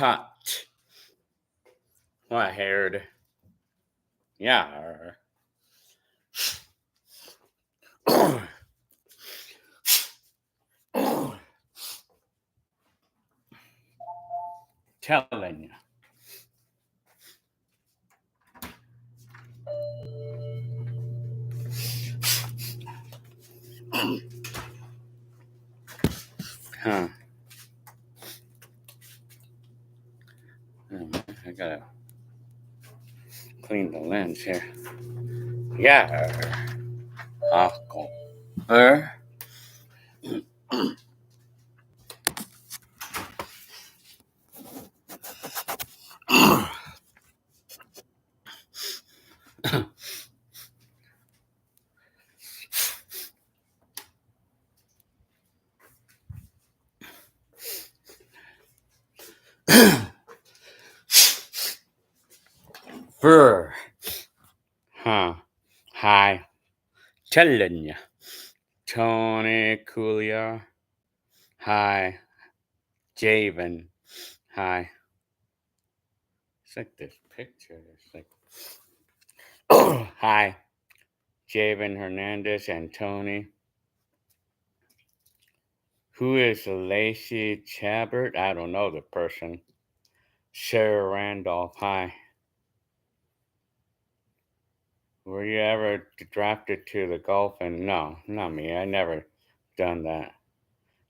cut. What haired? Yeah. Telling you. Huh. I gotta clean the lens here. Yeah. Aqua. Fur. Huh. Hi. Telling you. Tony Coolio. Hi. Javen. Hi. It's like this picture. It's like, hi. Javen Hernandez and Tony. Who is Lacey Chabert? I don't know the person. Sarah Randolph. Hi. Were you ever drafted to the golf? And no, not me. I never done that.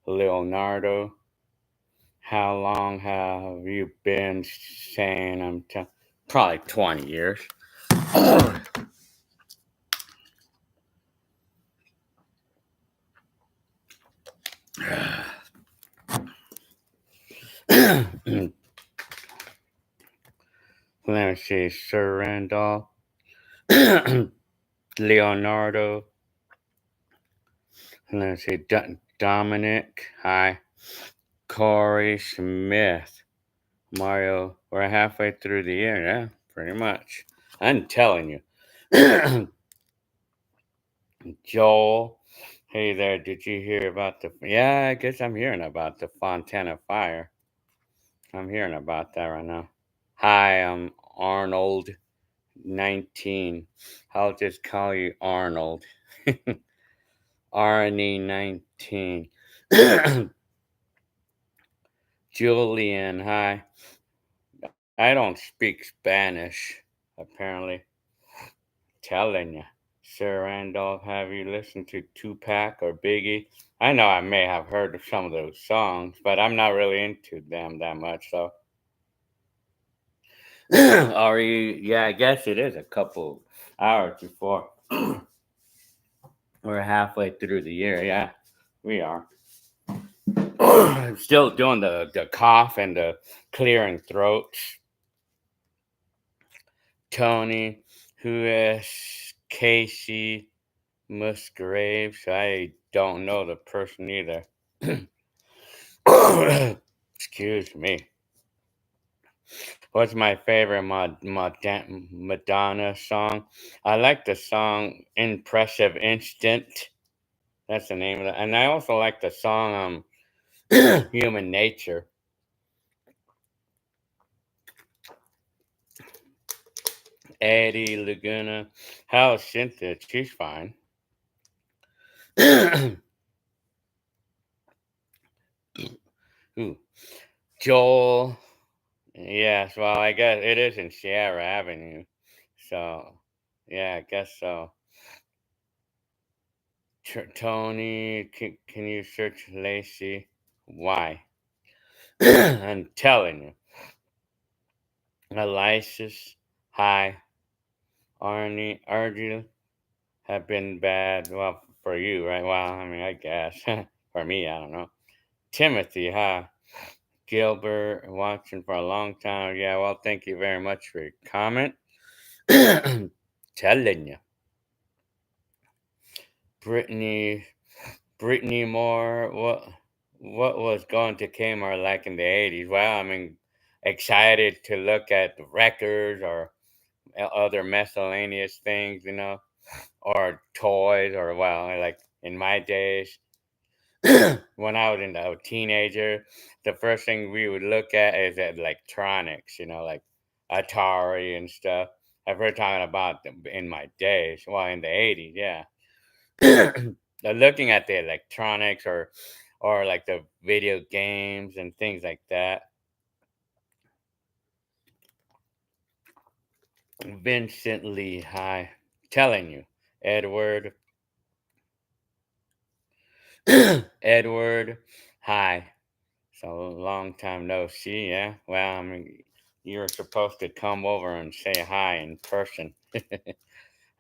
Leonardo. How long have you been saying probably 20 years. Let me see. Sir Randolph. Leonardo. Let's see. Dominic. Hi. Corey Smith. Mario. We're halfway through the year. Yeah, pretty much. I'm telling you. Joel. Hey there. Did you hear about the. Yeah, I guess I'm hearing about the Fontana fire. I'm hearing about that right now. Hi, I'm Arnold 19. I'll just call you Arnold. Arnie 19. Julian, hi. I don't speak Spanish, apparently. Telling you. Sir Randolph, have you listened to Tupac or Biggie? I know I may have heard of some of those songs, but I'm not really into them that much, so. Are you? Yeah, I guess it is a couple hours before we're halfway through the year. Yeah, we are. Still doing the cough and the clearing throats. Tony, who is Casey Musgraves? I don't know the person either. Excuse me. What's my favorite Madonna song? I like the song Impressive Instant. That's the name of it. And I also like the song Human Nature. Eddie Laguna. How's Cynthia? She's fine. Ooh. Joel. Yes, well, I guess it is in Sierra Avenue. So, yeah, I guess so. Tony, can you search Lacey? Why? I'm telling you. Elias, hi. Arjun have been bad. Well, for you, right? Well, I mean, I guess. For me, I don't know. Timothy, hi. Gilbert, watching for a long time. Yeah, well, thank you very much for your comment. Telling you. Brittany, Brittany Moore, what was going to Kmart like in the 80s? Well, I mean, excited to look at the records or other miscellaneous things, or toys, or well, like in my days, When I was a teenager, the first thing we would look at is electronics, like Atari and stuff. I've heard talking about them in my days, well, in the 80s, yeah. Looking at the electronics or like the video games and things like that. Vincent Lee, hi. Telling you, Edward, Edward, hi. So long time no see, yeah. Well, I mean, you were supposed to come over and say hi in person.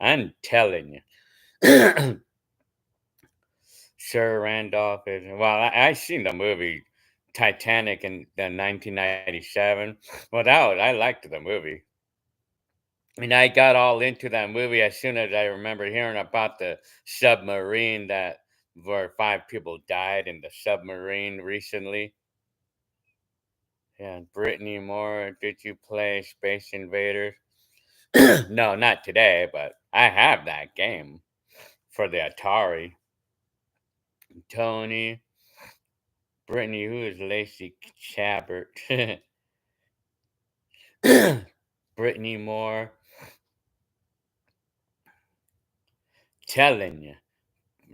I'm telling you, Sir Randolph is well. I seen the movie Titanic in the 1997. Well, I liked the movie. And I got all into that movie as soon as I remember hearing about the submarine that where five people died in the submarine recently. Yeah, Brittany Moore, did you play Space Invaders? No, not today, but I have that game for the Atari. Tony, Brittany, who is Lacey Chabert? Brittany Moore, telling you.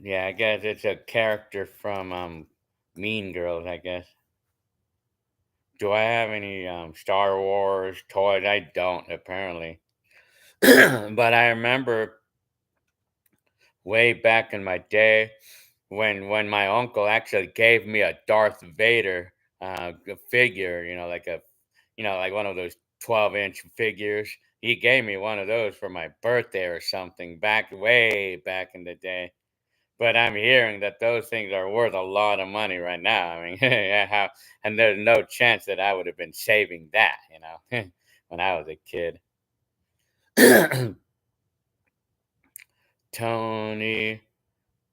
Yeah, I guess it's a character from Mean Girls, I guess. Do I have any Star Wars toys? I don't, apparently. But I remember way back in my day when my uncle actually gave me a Darth Vader figure, like one of those 12-inch figures. He gave me one of those for my birthday or something back way back in the day. But I'm hearing that those things are worth a lot of money right now. I mean, yeah, and there's no chance that I would have been saving that, when I was a kid. Tony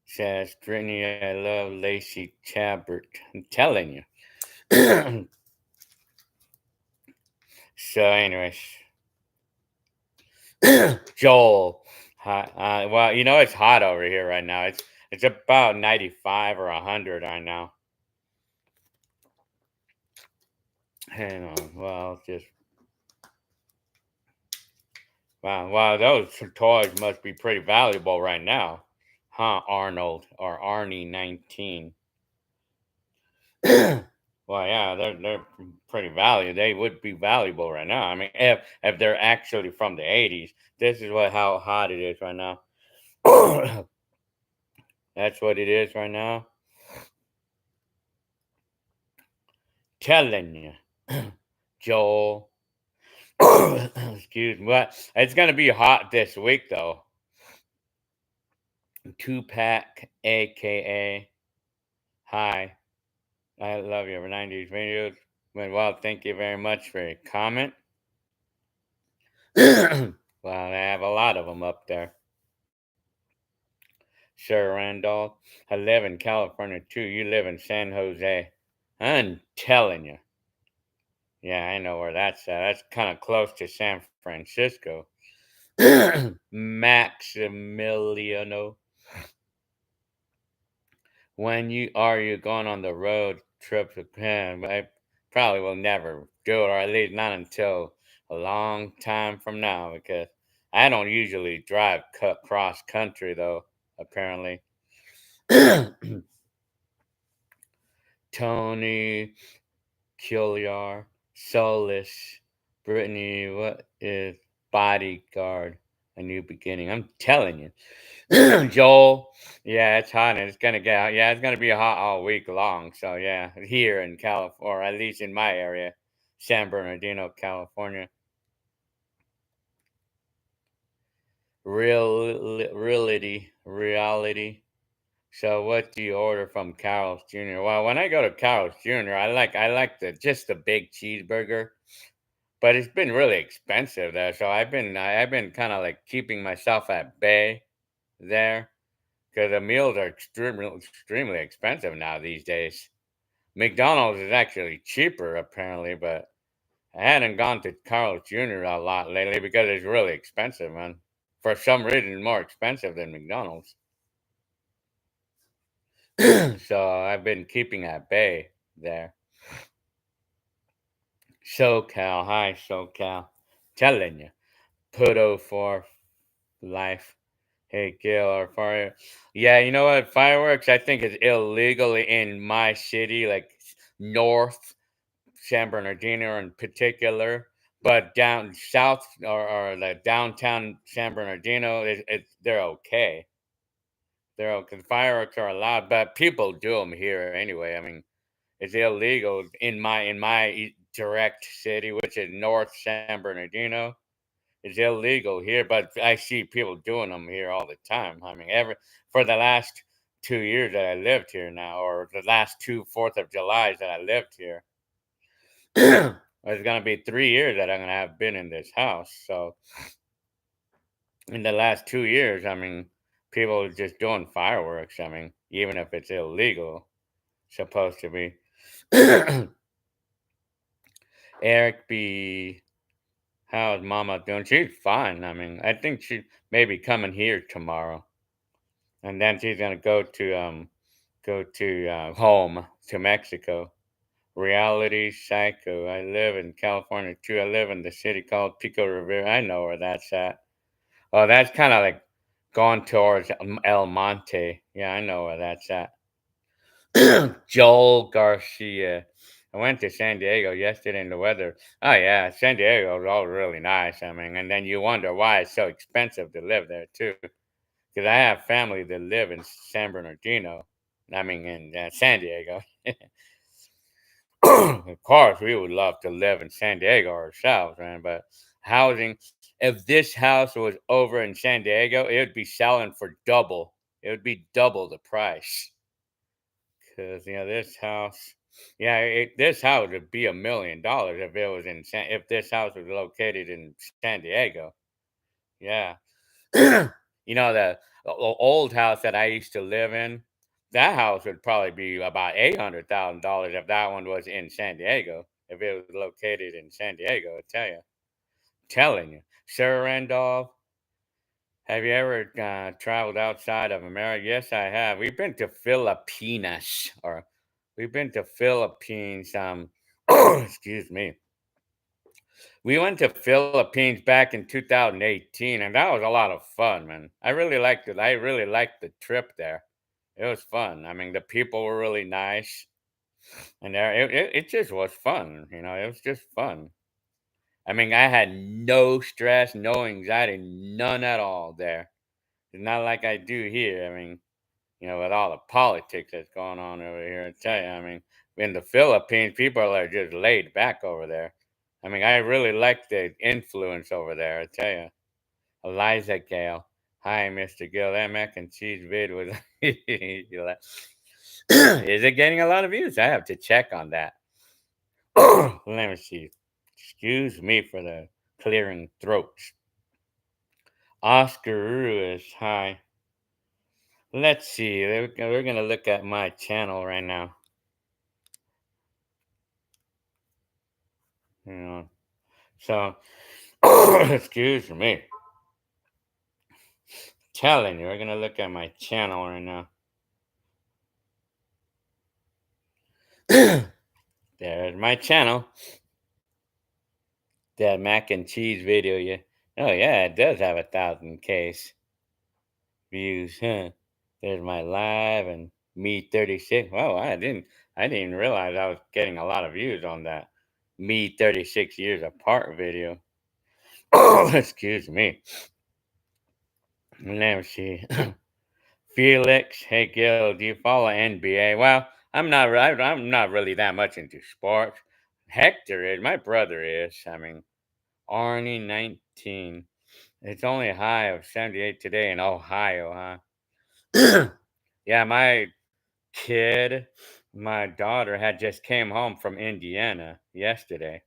says, Brittany, I love Lacey Chabert. I'm telling you. So, anyways, Joel. Well, it's hot over here right now. It's about 95 or 100 right now. Hang on. Well, just wow. Those toys must be pretty valuable right now, huh? Arnold or Arnie 19. Well, yeah, they're pretty valuable. They would be valuable right now. I mean, if they're actually from the 80s, this is how hot it is right now. That's what it is right now. Telling you, Joel. Excuse me. But it's gonna be hot this week though. Tupac, aka hi. I love your 90s videos. Well, thank you very much for your comment. Well, I have a lot of them up there. Sir Randolph, I live in California too. You live in San Jose. I'm telling you. Yeah, I know where that's at. That's kind of close to San Francisco. Maximiliano. When you going on the road trip to Japan? I probably will never do it, or at least not until a long time from now, because I don't usually drive cross country though. Apparently, Tony Killiar, Soulless, Brittany. What is Bodyguard? A new beginning. I'm telling you. Joel, yeah, it's hot and it's gonna get yeah, it's gonna be hot all week long. So yeah, here in California, or at least in my area, San Bernardino, California. Reality. So what do you order from Carl's Jr.? Well, when I go to Carl's Jr., I like the big cheeseburger, but it's been really expensive there. So I've been kind of like keeping myself at bay there. Because the meals are extremely expensive now these days. McDonald's is actually cheaper apparently, but I hadn't gone to Carl's Jr. a lot lately because it's really expensive, man. For some reason, more expensive than McDonald's. So I've been keeping at bay there. SoCal, hi SoCal. Telling you. Puto for life. Hey, Gil, or fire. Yeah, you know what? Fireworks, I think, is illegal in my city, like North San Bernardino in particular. But down south or the downtown San Bernardino, they're okay. They're okay. Fireworks are allowed, but people do them here anyway. I mean, it's illegal in my direct city, which is North San Bernardino. It's illegal here, but I see people doing them here all the time. I mean, every for the last 2 years that I lived here now, or the last two Fourth of Julys that I lived here, it's gonna be 3 years that I'm gonna have been in this house. So in the last 2 years, I mean, people are just doing fireworks. I mean, even if it's illegal, supposed to be. Eric B. How's Mama doing? She's fine. I mean, I think she may be coming here tomorrow, and then she's gonna go to home to Mexico. Reality Psycho. I live in California too. I live in the city called Pico Rivera. I know where that's at. Oh, that's kind of like going towards El Monte. Yeah, I know where that's at. Joel Garcia. I went to San Diego yesterday and the weather. Oh yeah, San Diego is all really nice. I mean, and then you wonder why it's so expensive to live there too. Because I have family that live in San Bernardino. I mean, in San Diego. Of course, we would love to live in San Diego ourselves, man. But housing, if this house was over in San Diego, it would be selling for double. It would be double the price. Cause this house, yeah, this house would be $1 million if it was if this house was located in San Diego. Yeah, the old house that I used to live in, that house would probably be about $800,000 if that one was in San Diego. If it was located in San Diego, I tell you, telling you, Sir Randolph. Have you ever traveled outside of America? Yes, I have. We've been to Philippines, or we've been to Philippines. Excuse me. We went to Philippines back in 2018, and that was a lot of fun, man. I really liked it. I really liked the trip there. It was fun. I mean, the people were really nice, and it just was fun. It was just fun. I mean, I had no stress, no anxiety, none at all there. It's not like I do here. I mean, with all the politics that's going on over here, I tell you, I mean, in the Philippines, people are just laid back over there. I mean, I really like the influence over there, I tell you. Eliza Gale. Hi, Mr. Gill. That mac and cheese vid was. You like- Is it getting a lot of views? I have to check on that. Let me see. Excuse me for the clearing throats. Oscar Ruiz. Hi. Let's see. We're going to look at my channel right now. You know, so, excuse me. Telling you, we're going to look at my channel right now. There's my channel. That mac and cheese video. Yeah. Oh, yeah, it does have 1,000 views, huh? There's my live and me 36. Wow, I didn't realize I was getting a lot of views on that me 36 years apart video. Oh, excuse me. Let me see. Felix, hey Gil, do you follow NBA? Well, I'm not really that much into sports. Hector is. My brother is. I mean, Arnie 19. It's only a high of 78 today in Ohio, huh? Yeah, kid, my daughter had just came home from Indiana yesterday.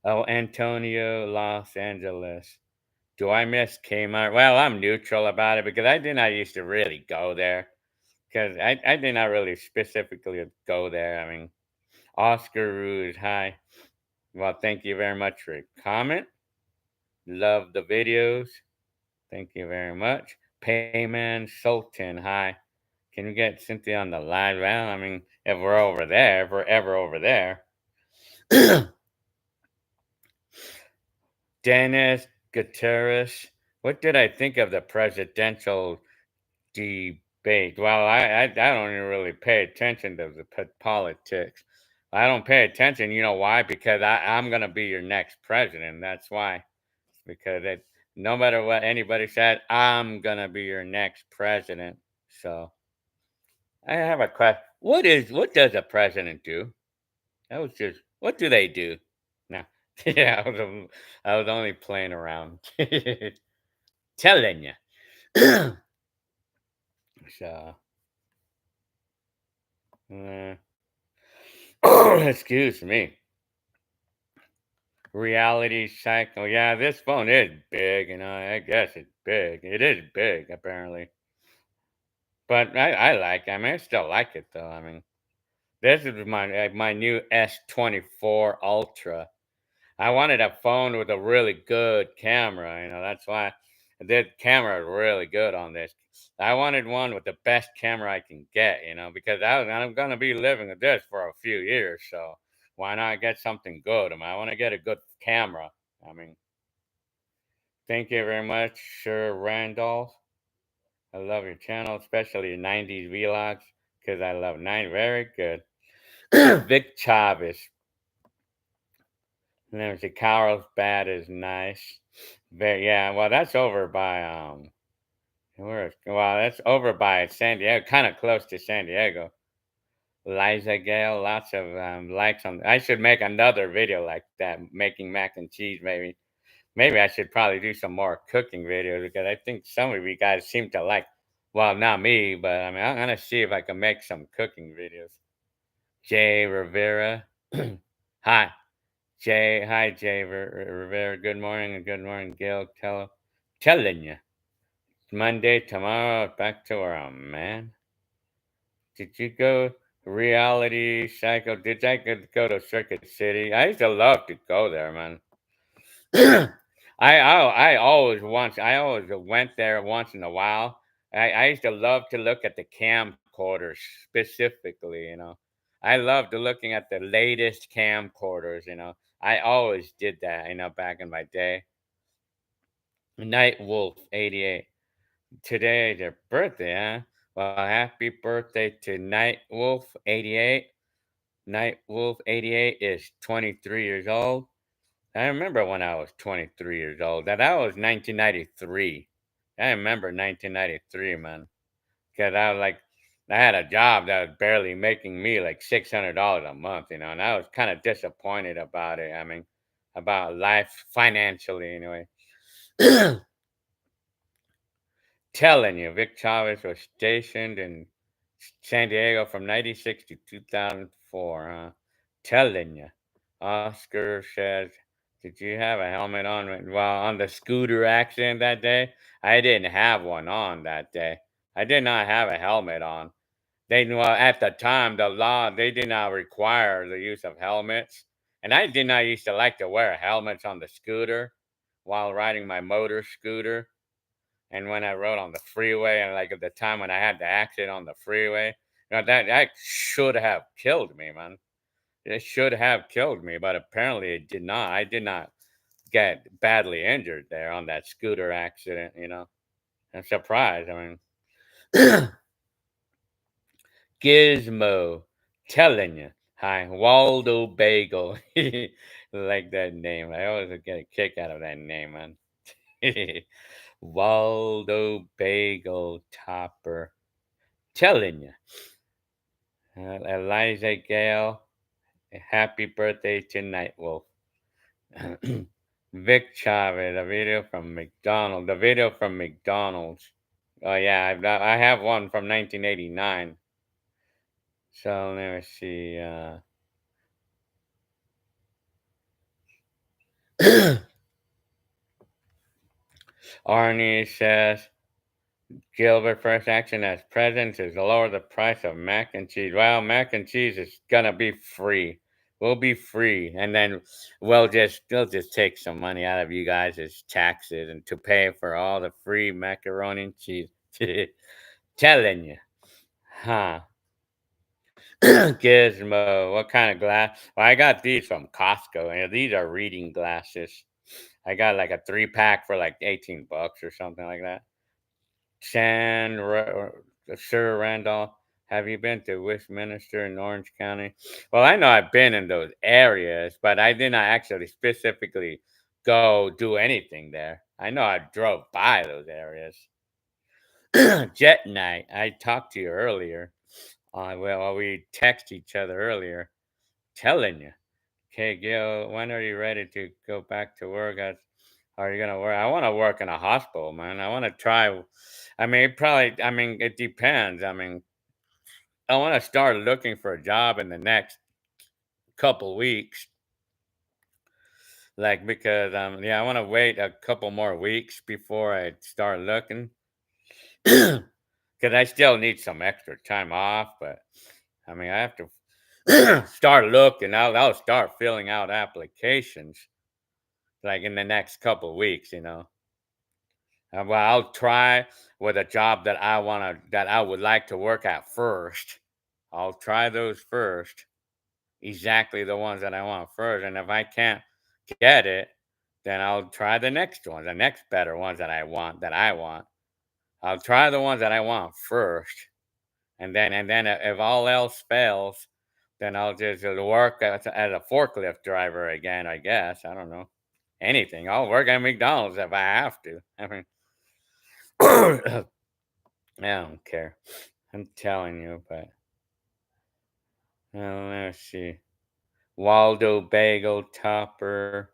Oh, Antonio, Los Angeles. Do I miss Kmart? Well, I'm neutral about it because I did not used to really go there. Because I did not really specifically go there. I mean, Oscar Rude, hi. Well, thank you very much for your comment. Love the videos. Thank you very much. Payman Sultan, hi. Can we get Cynthia on the line? Well, I mean, if we're over there, if we're ever over there. Dennis Gutierrez. What did I think of the presidential debate? Well, I don't even really pay attention to the politics. I don't pay attention. You know why? Because I'm going to be your next president. That's why. Because no matter what anybody said, I'm going to be your next president. So I have a question. What does a president do? That was just, what do they do? No. Yeah, I was only playing around. Telling you. So, uh, excuse me. Reality cycle. Yeah, this phone is big, I guess it's big. It is big, apparently. But I like it. I mean, I still like it, though. I mean, this is my new S24 Ultra. I wanted a phone with a really good camera, that's why the camera is really good on this. I wanted one with the best camera I can get, because I'm gonna be living with this for a few years, so why not get something good? I mean, I want to get a good camera. I mean, thank you very much, Sir Randolph. I love your channel, especially your 90s vlogs, because I love 90. Very good. Vic Chavez. And there's a Carlsbad is nice. Very, yeah, well that's over by that's over by San Diego, kind of close to San Diego. Liza Gale, lots of likes on. I should make another video like that, making mac and cheese. Maybe I should probably do some more cooking videos because I think some of you guys seem to like. Well, not me, but I mean, I'm gonna see if I can make some cooking videos. Jay Rivera, hi. Jay Rivera. Good morning and good morning, Gail. Telling you, Monday tomorrow. Back to where I'm, man. Did you go reality cycle? Did I go to Circuit City? I used to love to go there, man. I always went there once in a while. I used to love to look at the camcorders specifically. I loved looking at the latest camcorders. I always did that. Back in my day. Night Wolf 88. Today their birthday, huh? Well, happy birthday to Night Wolf 88. Night Wolf 88 is 23 years old. I remember when I was 23 years old. That was 1993. I remember 1993, man. Because I had a job that was barely making me like $600 a month, and I was kind of disappointed about it. I mean, about life financially, anyway. Telling you, Vic Chavez was stationed in San Diego from 96 to 2004, huh? Telling you. Oscar says, did you have a helmet on? Well, on the scooter accident that day, I didn't have one on that day. I did not have a helmet on. Well, at the time, the law, they did not require the use of helmets. And I did not used to like to wear helmets on the scooter while riding my motor scooter. And when I rode on the freeway, and like at the time when I had the accident on the freeway, that should have killed me, man. It should have killed me, but apparently it did not. I did not get badly injured there on that scooter accident. I'm surprised. I mean, Gizmo, telling you. Hi, Waldo Bagel. Like that name. I always get a kick out of that name, man. Waldo Bagel Topper. Telling you. Eliza Gale, happy birthday to Nightwolf. Vic Chavez, a video from McDonald's. The video from McDonald's. Oh yeah, I have one from 1989. So let me see. Arnie says Gilbert first action as president is to lower the price of mac and cheese. Well, mac and cheese is gonna be free. We'll be free, and then they'll just take some money out of you guys as taxes and to pay for all the free macaroni and cheese. Telling you. Huh. Gizmo. What kind of glass? Well, I got these from Costco, and these are reading glasses. I got like a three-pack for like 18 bucks or something like that. Sir Randolph, have you been to Westminster in Orange County? Well, I know I've been in those areas, but I did not actually specifically go do anything there. I know I drove by those areas. Jet night. I talked to you earlier. Well, we text each other earlier, telling you, "Okay, Gil, when are you ready to go back to work? Are you gonna work? I want to work in a hospital, man. I want to try. I mean, probably. I mean, it depends. I mean, I want to start looking for a job in the next couple weeks, like because yeah, I want to wait a couple more weeks before I start looking, because I still need some extra time off. But I mean, I have to start looking. I'll start filling out applications like in the next couple weeks. Well, I'll try with a job that I would like to work at first. I'll try those first, exactly the ones that I want first. And if I can't get it, then I'll try the next ones, the next better ones that I want. I'll try the ones that I want first. And then if all else fails, then I'll just work as a forklift driver again, I guess. I don't know. Anything. I'll work at McDonald's if I have to. I mean, I don't care. I'm telling you, but let's see. Waldo Bagel Topper.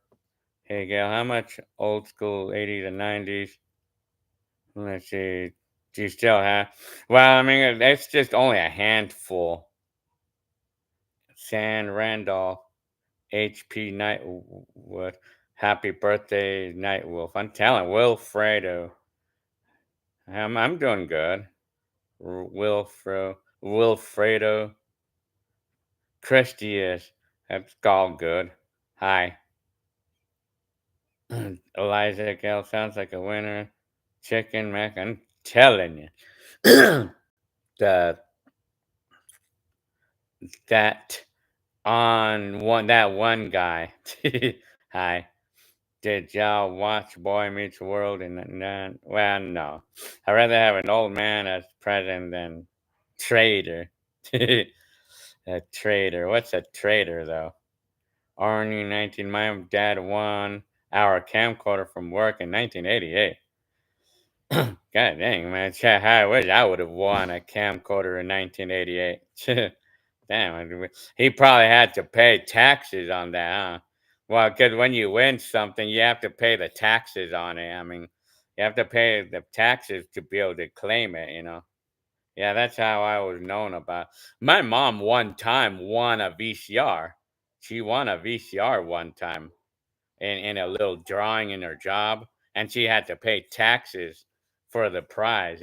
Hey, Gail, how much old school 80s and 90s? Let's see. Do you still have? Well, I mean, it's just only a handful. San Randolph, HP Nightwood. Happy birthday, Nightwolf. I'm telling Wilfredo. I'm doing good. Wilfredo. Christy is. That's all good. Hi. Eliza Gale sounds like a winner. Chicken mac. I'm telling you. the that that one guy. Hi. Did y'all watch Boy Meets World? And then, well, no. I'd rather have an old man as president than traitor. A traitor. What's a traitor, though? Arnie 19. My dad won our camcorder from work in 1988. God dang, man. I wish I would have won a camcorder in 1988. Damn, he probably had to pay taxes on that, huh? Well, because when you win something, you have to pay the taxes on it. I mean, you have to pay the taxes to be able to claim it. Yeah, that's how I was known about. My mom one time won a VCR. She won a VCR one time in a little drawing in her job, and she had to pay taxes for the prize.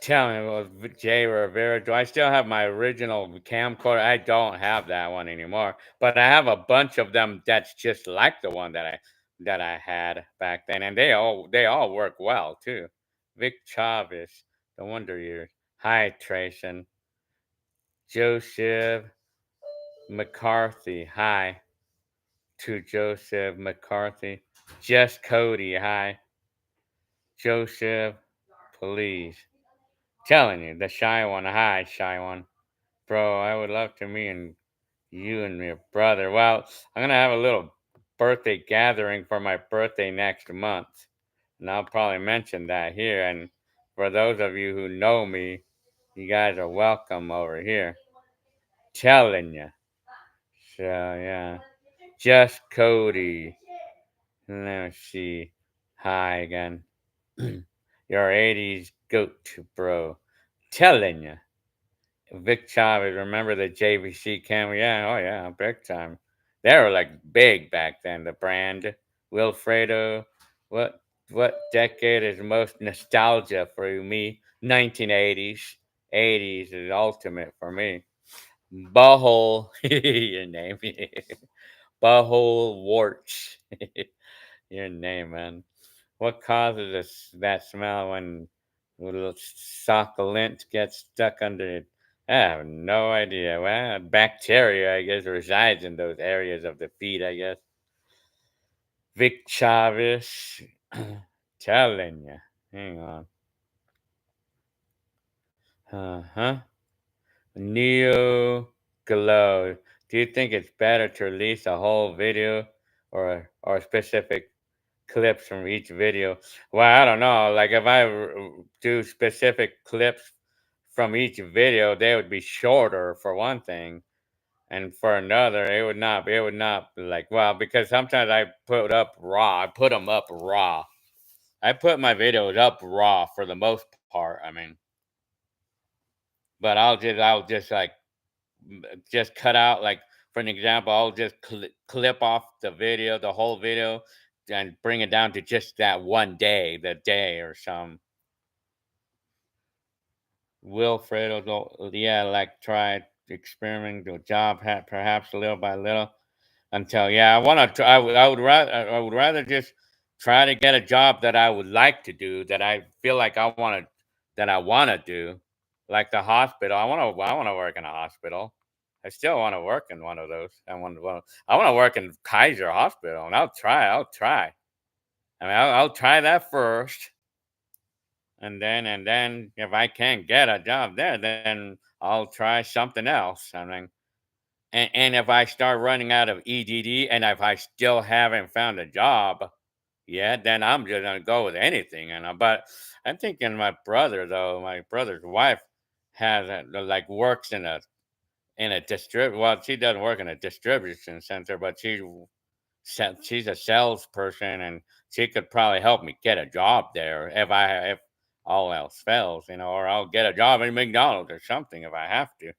Tell me, well, Jay Rivera, do I still have my original camcorder? I don't have that one anymore, but I have a bunch of them that's just like the one that I had back then, and they all work well too. Vic Chavez, the Wonder Years. Hi, Trayson. Joseph McCarthy. Hi to Joseph McCarthy. Just Cody. Hi, Joseph. Please. Telling you, the shy one. Hi, shy one. Bro, I would love to meet you and your brother. Well, I'm gonna have a little birthday gathering for my birthday next month, and I'll probably mention that here. And for those of you who know me, you guys are welcome over here. Telling you. So yeah, just Cody. Let me see. Hi again. Your 80s goat, bro. Telling you. Vic Chavez, remember the JVC camera? Yeah, oh yeah, big time. They were like big back then. The brand, Wilfredo. What what decade is most nostalgia for me? 1980s. 80s is ultimate for me. Butthole, your name. Butthole warts. Your name, man. What causes that smell when a little succulent gets stuck under it? I have no idea. Well, bacteria, I guess, resides in those areas of the feet, I guess. Vic Chavez, telling you. Hang on. Uh-huh. Neo Glow. Do you think it's better to release a whole video or specific clips from each video? Well, I don't know. Like if I do specific clips from each video, they would be shorter for one thing, and for another, it would not be like, well, because sometimes I put up raw. I put them up raw. I put my videos up raw for the most part. I mean, but I'll just like just cut out, like, for an example, I'll just clip off the video, the whole video, and bring it down to just that one day, the day or some. Wilfred, yeah, like try experimenting with job perhaps little by little until, yeah, I want to. I would rather just try to get a job that I would like to do, that I feel like I want to do, like the hospital. I want to work in a hospital. I still want to work in one of those. I want to work in Kaiser Hospital, and I'll try. I mean, I'll try that first, and then if I can't get a job there, then I'll try something else. I mean, and if I start running out of EDD, and if I still haven't found a job yet, then I'm just gonna go with anything. But I'm thinking my brother, though, my brother's wife has like works in a distrib. Well, she doesn't work in a distribution center, but she's a salesperson, and she could probably help me get a job there if all else fails, or I'll get a job in McDonald's or something if I have to.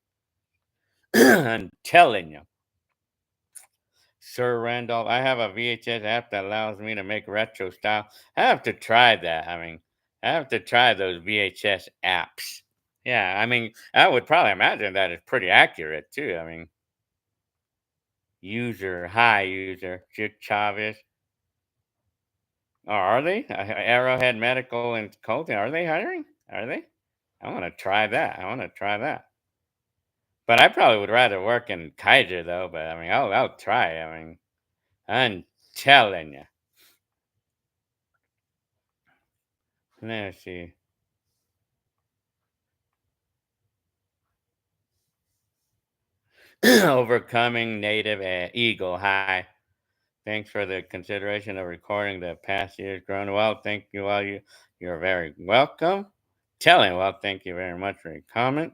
I'm telling you. Sir Randolph, I have a VHS app that allows me to make retro style. I have to try that. I mean, I have to try those VHS apps. Yeah, I mean, I would probably imagine that it's pretty accurate too. I mean, hi user, Chick Chavez. Oh, are they? Arrowhead Medical and Consulting, are they hiring? Are they? I want to try that. I want to try that. But I probably would rather work in Kaiser though. But I mean, I'll try. I mean, I'm telling you. Let's see. Overcoming native eagle. Hi. Thanks for the consideration of recording the past year's grown. Well, thank you. You're very welcome. Telling. Well, thank you very much for your comment.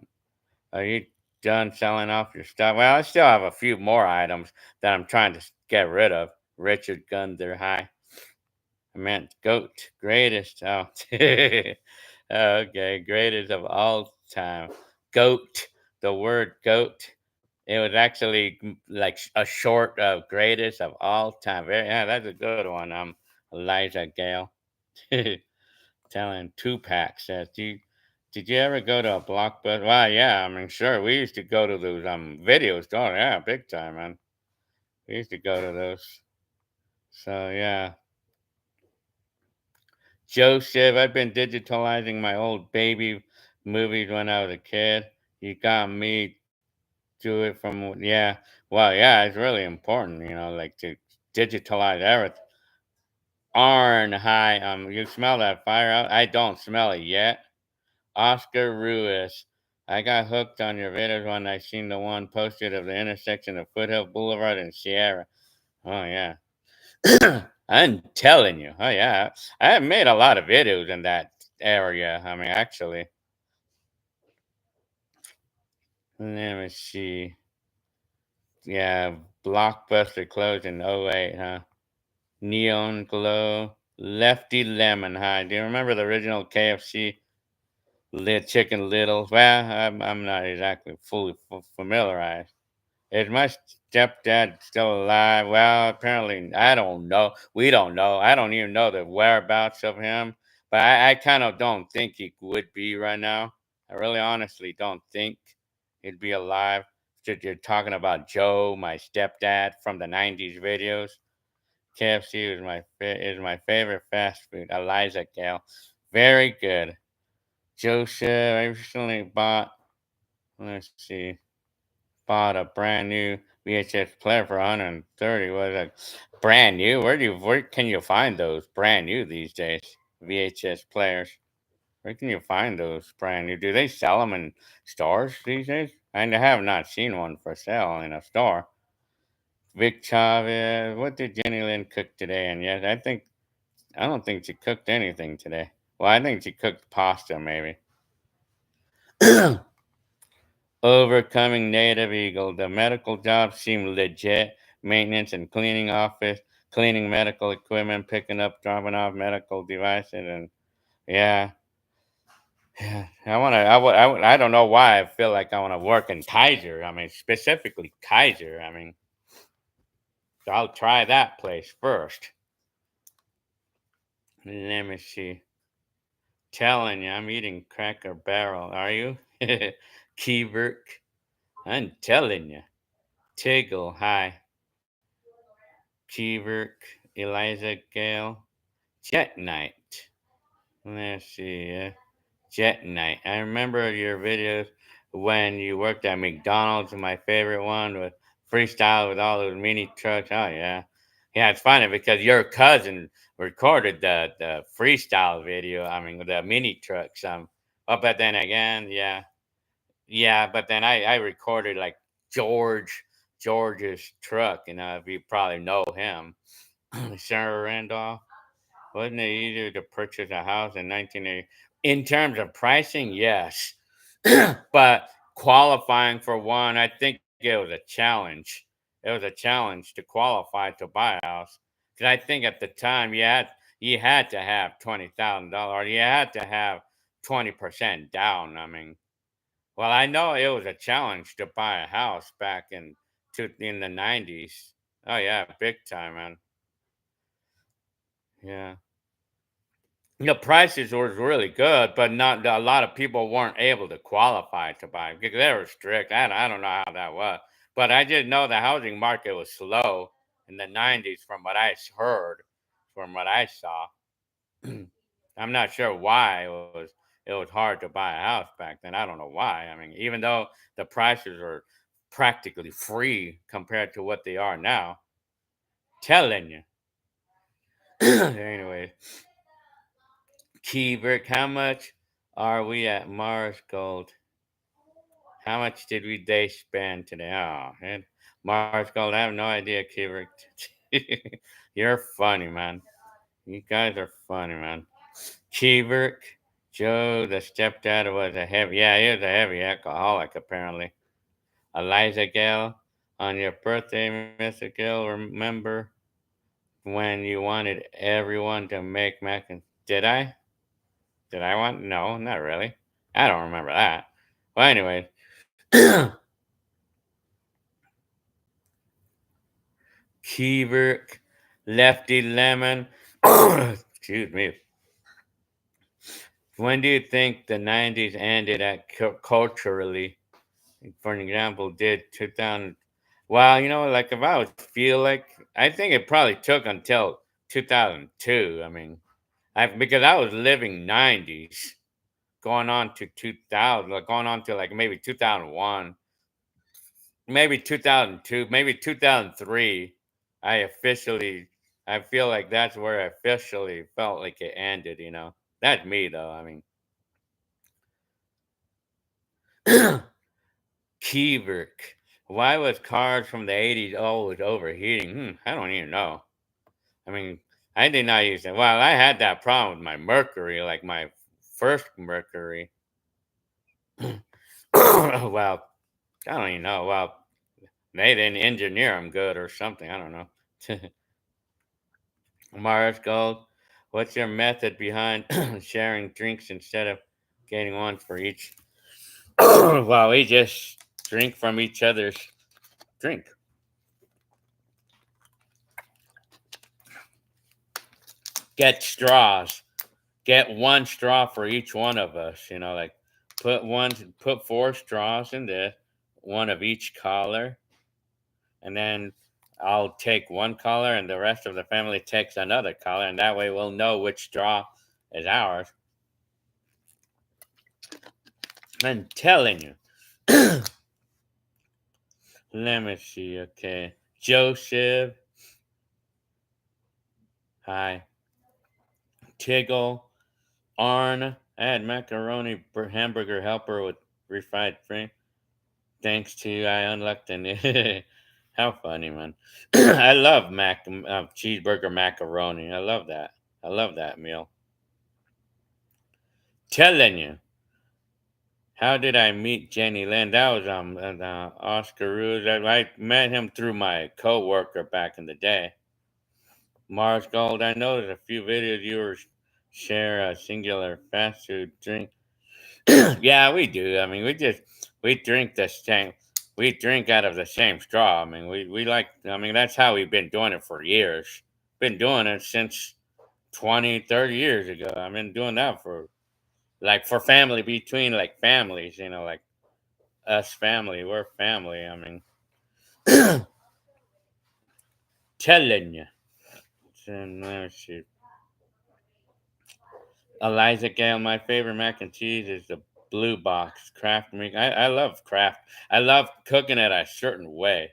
Are you done selling off your stuff? Well, I still have a few more items that I'm trying to get rid of. Richard Gunther, hi. I meant goat, greatest. Oh, okay, greatest of all time. Goat. The word goat. It was actually like a short of greatest of all time. Yeah, that's a good one. Elijah Gale. Telling Tupac says, did you ever go to a blockbuster? Well, yeah, I mean, sure. We used to go to those video stores. Yeah, big time, man. We used to go to those. So yeah, Joseph, I've been digitalizing my old baby movies when I was a kid. You got me do it from, yeah. Well, yeah, it's really important, like to digitalize everything. Arn, hi. You smell that fire out? I don't smell it yet. Oscar Ruiz. I got hooked on your videos when I seen the one posted of the intersection of Foothill Boulevard and Sierra. Oh yeah. I'm telling you. Oh yeah. I have made a lot of videos in that area. I mean, actually. Let me see. Yeah, Blockbuster closed in '08, huh? Neon Glow. Lefty Lemon, hi. Do you remember the original KFC Chicken Littles? Well, I'm not exactly fully familiarized. Is my stepdad still alive? Well, apparently, I don't know. We don't know. I don't even know the whereabouts of him. But I kind of don't think he would be right now. I really honestly don't think he'd be alive. You're talking about Joe, my stepdad from the 90s videos. KFC is my favorite fast food. Eliza Gale, very good. Joseph, I recently bought. Let's see, bought a brand new VHS player for 130. Was it brand new? Where can you find those brand new these days? VHS players. Where can you find those brand new? Do they sell them in stores these days? I have not seen one for sale in a store. Vic Chavez, what did Jenny Lynn cook today? And yes, I don't think she cooked anything today. Well, I think she cooked pasta maybe. Overcoming native eagle. The medical jobs seem legit. Maintenance and cleaning office, cleaning medical equipment, picking up, dropping off medical devices, and yeah, yeah. I don't know why I feel like I want to work in Kaiser. I mean, specifically Kaiser. I mean, so I'll try that place first. Let me see. Telling you, I'm eating Cracker Barrel. Are you? Keyberg. I'm telling you. Tiggle, hi. Keyberg, Eliza Gale. Jet Knight. Let's see. Jet Knight. I remember your videos when you worked at McDonald's. My favorite one was freestyle with all those mini trucks. Oh yeah, yeah. It's funny because your cousin recorded the freestyle video. I mean, with the mini trucks. Oh, but then again, yeah, yeah. But then I recorded like George's truck. You know, if you probably know him, Sarah Randolph. Wasn't it easier to purchase a house in 1980? In terms of pricing, yes. But qualifying for one, I think it was a challenge. It was a challenge to qualify to buy a house. Because I think at the time you had to have $20,000. You had to have 20% down. I mean, well, I know it was a challenge to buy a house back in the 90s. Oh yeah, big time, man. Yeah. The prices was really good, but not a lot of people weren't able to qualify to buy because they were strict. I don't know how that was, but I just know the housing market was slow in the '90s, from what I heard, from what I saw. I'm not sure why it was hard to buy a house back then. I don't know why. I mean, even though the prices are practically free compared to what they are now, telling you. Anyway, Keybrick, how much are we at Mars Gold? How much did we day spend today? Oh, man. Mars Gold, I have no idea, Keybrick. You're funny, man. You guys are funny, man. Keybrick, Joe, the stepdad, was a heavy, yeah, he was a heavy alcoholic, apparently. Eliza Gale, on your birthday, Mr. Gill, remember when you wanted everyone to make mac and... Did I? Did I want? No, not really. I don't remember that. Well, anyway, Keeberk, Lefty Lemon. Excuse me. When do you think the 90s ended at culturally? For an example, did 2000. Well, like if I would feel like, I think it probably took until 2002. I mean, because I was living 90s, going on to 2000, like going on to like maybe 2001. Maybe 2002, maybe 2003. I officially, I feel like that's where I officially felt like it ended. That's me, though. I mean, Keyberg. Why was cars from the 80s always overheating? I don't even know. I mean, I did not use that. Well, I had that problem with my Mercury, like my first Mercury. Well, I don't even know. Well, they didn't engineer them good or something. I don't know. Mars Gold, what's your method behind sharing drinks instead of getting one for each? Well, we just drink from each other's drink. Get straws. Get one straw for each one of us. Like put four straws in this, one of each color, and then I'll take one color and the rest of the family takes another color, and that way we'll know which straw is ours. I'm telling you. Let me see. Okay. Joseph. Hi. Tiggle. Arn. I had macaroni hamburger helper with refried free. Thanks to you, I unlocked it. How funny, man. I love cheeseburger macaroni. I love that. I love that meal. Telling you. How did I meet Jenny Lynn? That was Oscar Ruse. I met him through my coworker back in the day. Mars Gold. I noticed a few videos you were share a singular fast food drink. Yeah, we do. I mean, we drink the same. We drink out of the same straw. I mean, we like. I mean, that's how we've been doing it for years. Been doing it since 20, 30 years ago. I've been doing that for like for family between like families. You know, like us family. We're family. I mean, telling you. Let's see. Eliza Gale, my favorite mac and cheese is the blue box Kraft meat. I love Kraft. I love cooking it a certain way.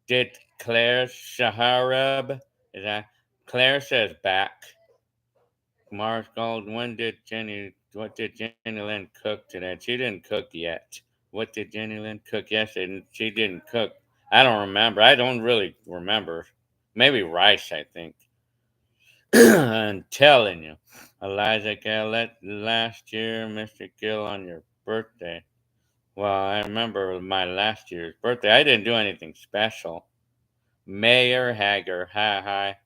Did Claire Shaharab? Is that Claire says back? Mars Gold. When did Jenny? What did Jenny Lynn cook today? She didn't cook yet. What did Jenny Lynn cook yesterday? She didn't cook. I don't remember. I don't really remember. Maybe rice. I think. I'm telling you, Eliza Gillette last year, Mr. Gill, on your birthday. Well, I remember my last year's birthday. I didn't do anything special. Mayor Hager, hi hi.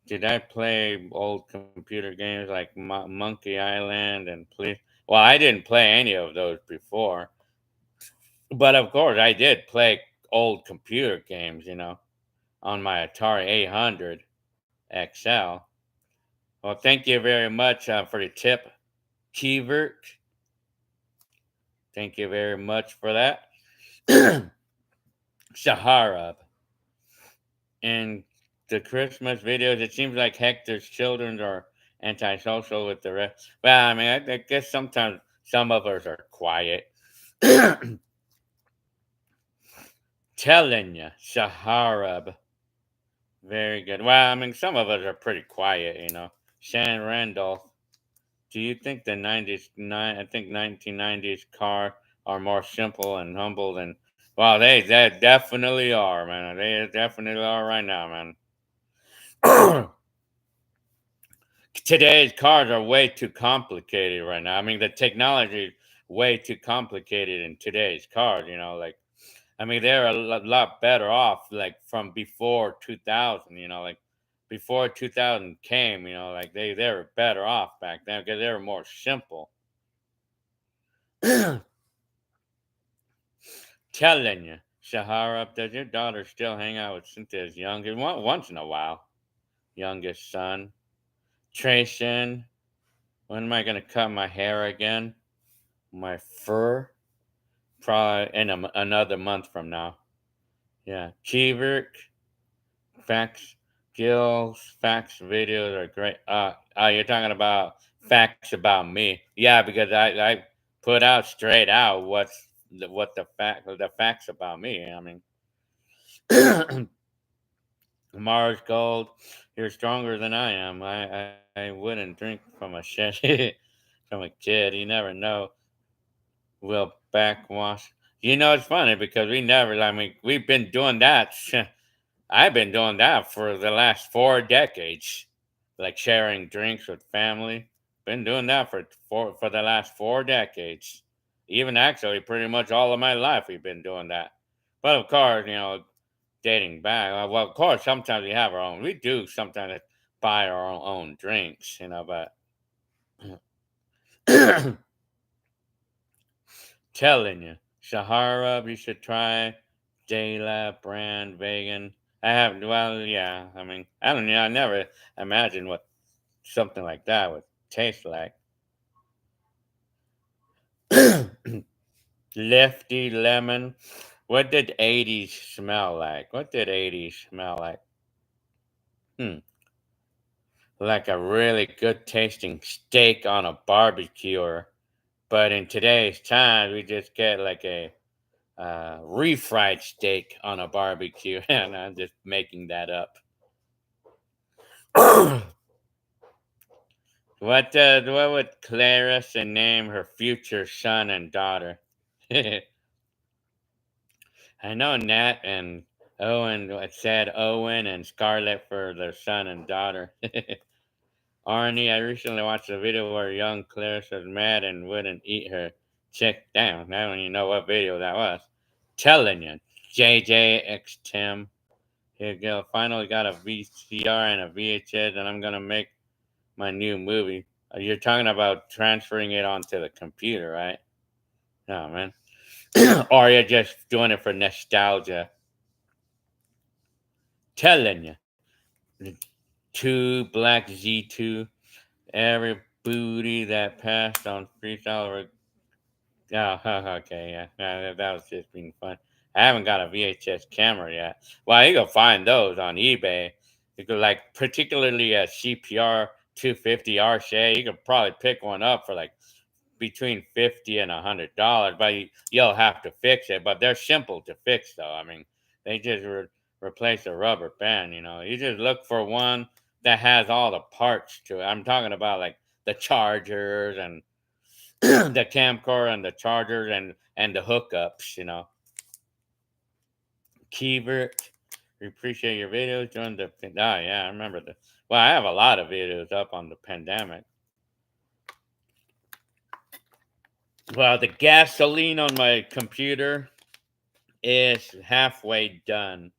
Did I play old computer games like Monkey Island and Please? Well, I didn't play any of those before, but of course I did play old computer games. On my Atari 800 XL. Well, thank you very much for the tip, Gilbert. Thank you very much for that. Sahara. And the Christmas videos, it seems like Hector's children are antisocial with the rest. Well, I mean, I guess sometimes some of us are quiet. Telling you, Sahara. Very good. Well, I mean, some of us are pretty quiet. Shannon Randolph. Do you think the 90s, I think 1990s car are more simple and humble than, well, they definitely are, man. They definitely are right now, man. Today's cars are way too complicated right now. I mean, the technology is way too complicated in today's cars. Like, I mean, they're a lot better off, like, from before 2000, like, before 2000 came, like, they were better off back then because they were more simple. Telling you, Shahara, does your daughter still hang out with Cynthia's youngest? Once in a while. Youngest son. Trayson, when am I going to cut my hair again? My fur? Probably in another month from now. Yeah. Cheever, facts, Gills, facts videos are great. You're talking about facts about me. Yeah, because I put out straight out what the facts about me. I mean, Mars Gold, you're stronger than I am. I wouldn't drink from a shed from a kid. You never know. We'll backwash. It's funny because I mean, we've been doing that. I've been doing that for the last 4 decades. Like sharing drinks with family. Been doing that for the last 4 decades. Even actually, pretty much all of my life, we've been doing that. But of course, dating back. Well, of course, sometimes we have our own. We do sometimes buy our own drinks, but telling you, Sahara, you should try J-Lab brand vegan. I have, well, yeah. I mean, I don't know. I never imagined what something like that would taste like. Lefty lemon. What did 80s smell like? What did 80s smell like? Hmm. Like a really good tasting steak on a barbecue. But in today's time, we just get like a refried steak on a barbecue. And I'm just making that up. What would Clarissa name her future son and daughter? I know Nat and Owen said Owen and Scarlett for their son and daughter. Arnie, I recently watched a video where young Clarissa was mad and wouldn't eat her chick down. I don't even know what video that was. Telling you, JJX Tim. Here you go. Finally got a VCR and a VHS, and I'm gonna make my new movie. You're talking about transferring it onto the computer, right? Oh man. Or you're just doing it for nostalgia. Telling you. Two Black Z2. Every booty that passed on freestyle. Oh, okay, yeah. That was just being fun. I haven't got a VHS camera yet. Well, you can find those on eBay. You could like, particularly a CPR 250 RCA. You could probably pick one up for like between $50 and $100, but you'll have to fix it. But they're simple to fix, though. I mean, they just replace a rubber band. You just look for one that has all the parts to it. I'm talking about like the chargers and the camcorder and the chargers and the hookups. Gilbert, we appreciate your videos during the. Oh yeah, I remember the. Well, I have a lot of videos up on the pandemic. Well, the gasoline on my computer is halfway done.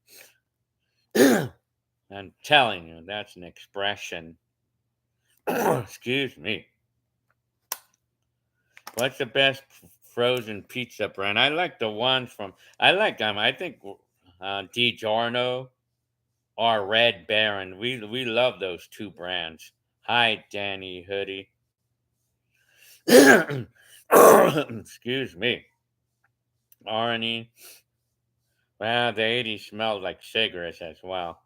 I'm telling you, that's an expression. Excuse me. What's the best frozen pizza brand? I like the ones from. I like them. I think DiGiorno or Red Baron. We love those two brands. Hi, Danny Hoodie. Excuse me. Arnie. Well, the 80s smelled like cigarettes as well.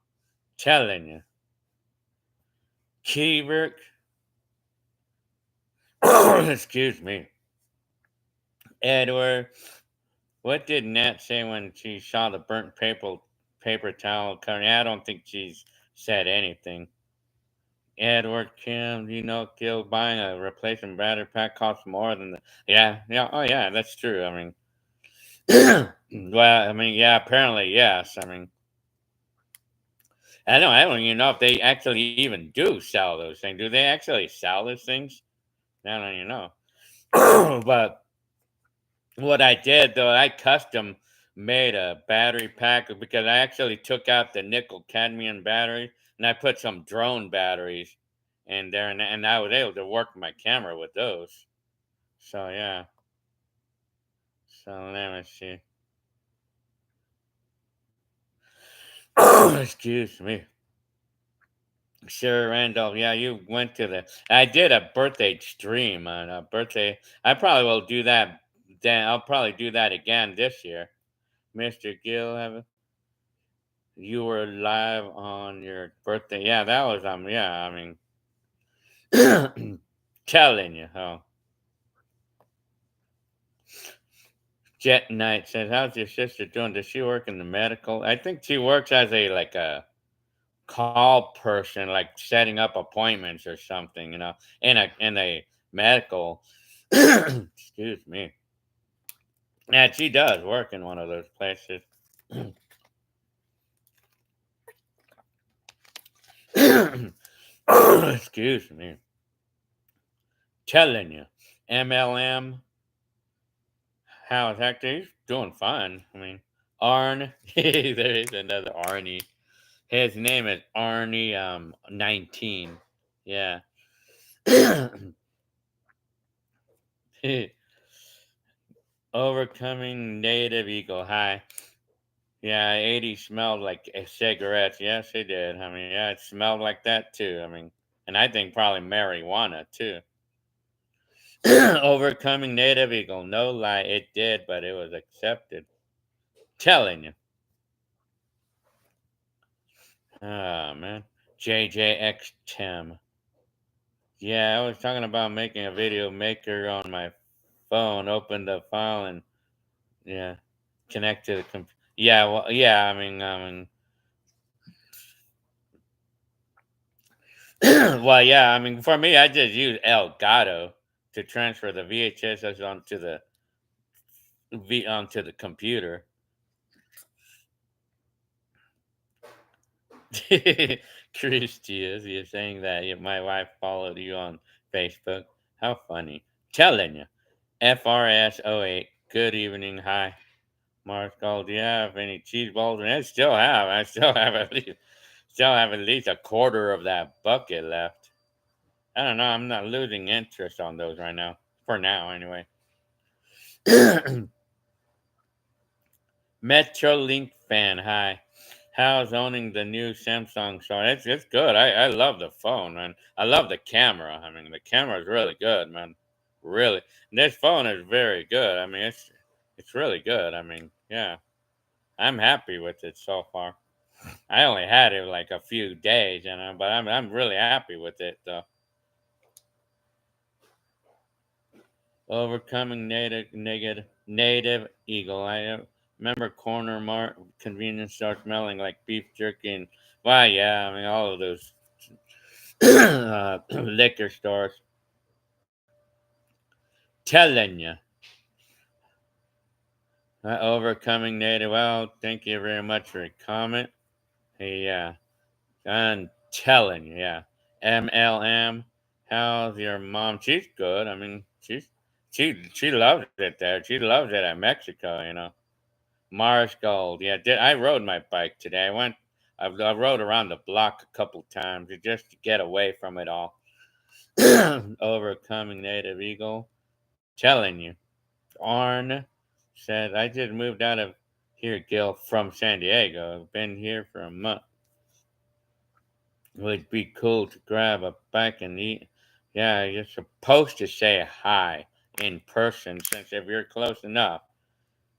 Telling you. Keybert. Excuse me. Edward. What did Nat say when she saw the burnt paper towel covering? I don't think she's said anything. Edward Kim, Gil buying a replacement battery pack costs more than the. Yeah, yeah, oh yeah, that's true. I mean, well, I mean, yeah, apparently, yes. I mean, I don't even know if they actually even do sell those things. Do they actually sell those things? I don't even know. But what I did though, I custom made a battery pack because I actually took out the nickel cadmium battery and I put some drone batteries in there, and I was able to work my camera with those. So yeah. So let me see. Excuse me. Sure, Randolph. Yeah, you went to the. I did a birthday stream on a birthday. I probably will do that. Then I'll probably do that again this year. Mr. Gill, you were live on your birthday. Yeah, that was Yeah, I mean, telling you. Oh, Jet Knight says, "How's your sister doing? Does she work in the medical? I think she works as a like a call person, like setting up appointments or something. In a medical. Excuse me. Yeah, she does work in one of those places. Excuse me. Telling you, MLM. How's Hector? He's doing fine. I mean, Arn. There is another Arnie. His name is Arnie 19. Yeah. Overcoming native eagle. Hi. Yeah, 80 smelled like cigarettes. Yes, it did. I mean, yeah, it smelled like that too. I mean, and I think probably marijuana too. Overcoming native eagle. No lie, it did, but it was accepted. Telling you. Ah, man. JJX Tim. Yeah, I was talking about making a video maker on my phone. Open the file and yeah, connect to the computer. Yeah, well, yeah. Well, yeah. I mean, for me, I just use Elgato to transfer the VHS onto the computer. Christy is you're saying that my wife followed you on Facebook. How funny. Telling you. FRS08. Good evening. Hi. Mars called. Do you have any cheese balls? And I still have. I still have at least a quarter of that bucket left. I don't know. I'm not losing interest on those right now. For now, anyway. Metrolink fan. Hi. How's owning the new Samsung phone? It's good. I love the phone, man. I love the camera. I mean, the camera is really good, man. Really, this phone is very good. I mean, it's really good. I mean, yeah, I'm happy with it so far. I only had it like a few days, but I'm really happy with it though. Overcoming native eagle. I remember corner mart convenience store smelling like beef jerky and well, yeah, I mean all of those liquor stores. Telling you, overcoming native. Well, thank you very much for your comment. Hey, yeah, I'm telling you, yeah. MLM, how's your mom? She's good. I mean, she loves it there. She loves it at Mexico. Mars Gold. Yeah, I rode my bike today. I rode around the block a couple times just to get away from it all. Overcoming native eagle. Telling you. Arn said, I just moved out of here, Gil, from San Diego. I've been here for a month. It would be cool to grab a bite and eat. Yeah, you're supposed to say hi in person since if you're close enough.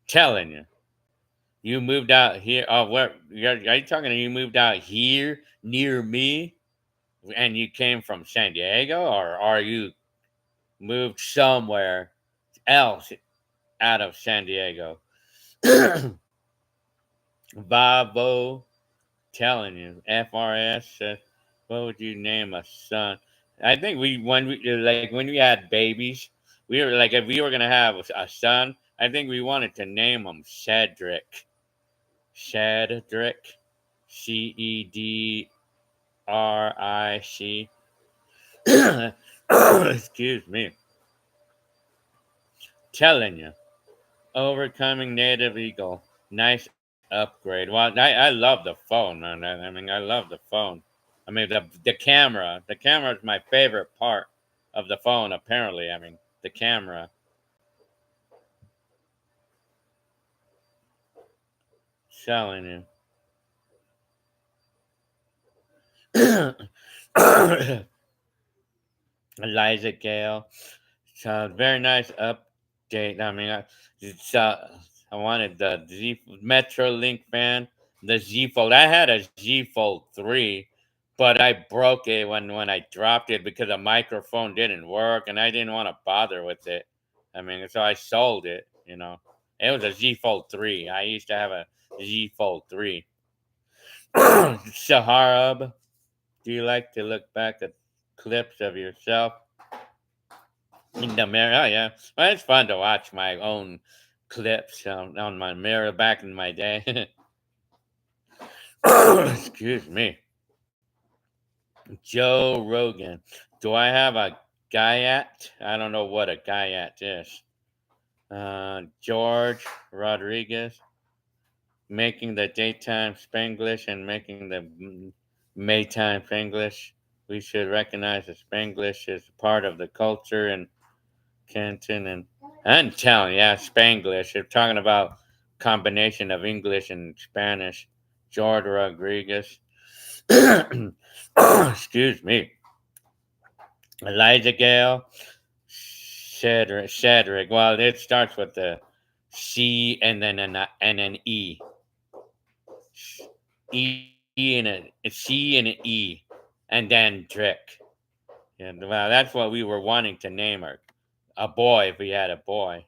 Telling you. You moved out here. Oh, where? Are you talking? You moved out here near me, and you came from San Diego, or are you moved somewhere else out of San Diego? Vavo, telling you. FRS says, what would you name a son? I think when we had babies, we were like if we were gonna have a son, I think we wanted to name him Cedric. Cedric. Cedric. Excuse me. Telling you. Overcoming native eagle. Nice upgrade. Well, I love the phone, man. I mean, I love the phone. I mean, the camera. The camera is my favorite part of the phone. Apparently, I mean, the camera. Telling you. Eliza Gale. So very nice update. I mean, it's, I wanted the Z Metro Link fan, the Z Fold. I had a Z Fold 3, but I broke it when I dropped it because the microphone didn't work, and I didn't want to bother with it. I mean, so I sold it. It was a Z Fold 3. I used to have a Z Fold 3. Saharab, do you like to look back at clips of yourself in the mirror? Oh, yeah. Well, it's fun to watch my own clips on my mirror back in my day. Excuse me. Joe Rogan. Do I have a guyat? I don't know what a guyat is. George Rodriguez. Making the daytime Spanglish and making the Maytime Spanglish. We should recognize that Spanglish is part of the culture and Canton and I'm telling, yeah, Spanglish. You're talking about combination of English and Spanish. George Rodriguez. Excuse me. Elijah Gale. Cedric. Well, it starts with the C and then an E. E and a C and an E, and then Drick. And well, that's what we were wanting to name her. A boy if we had a boy.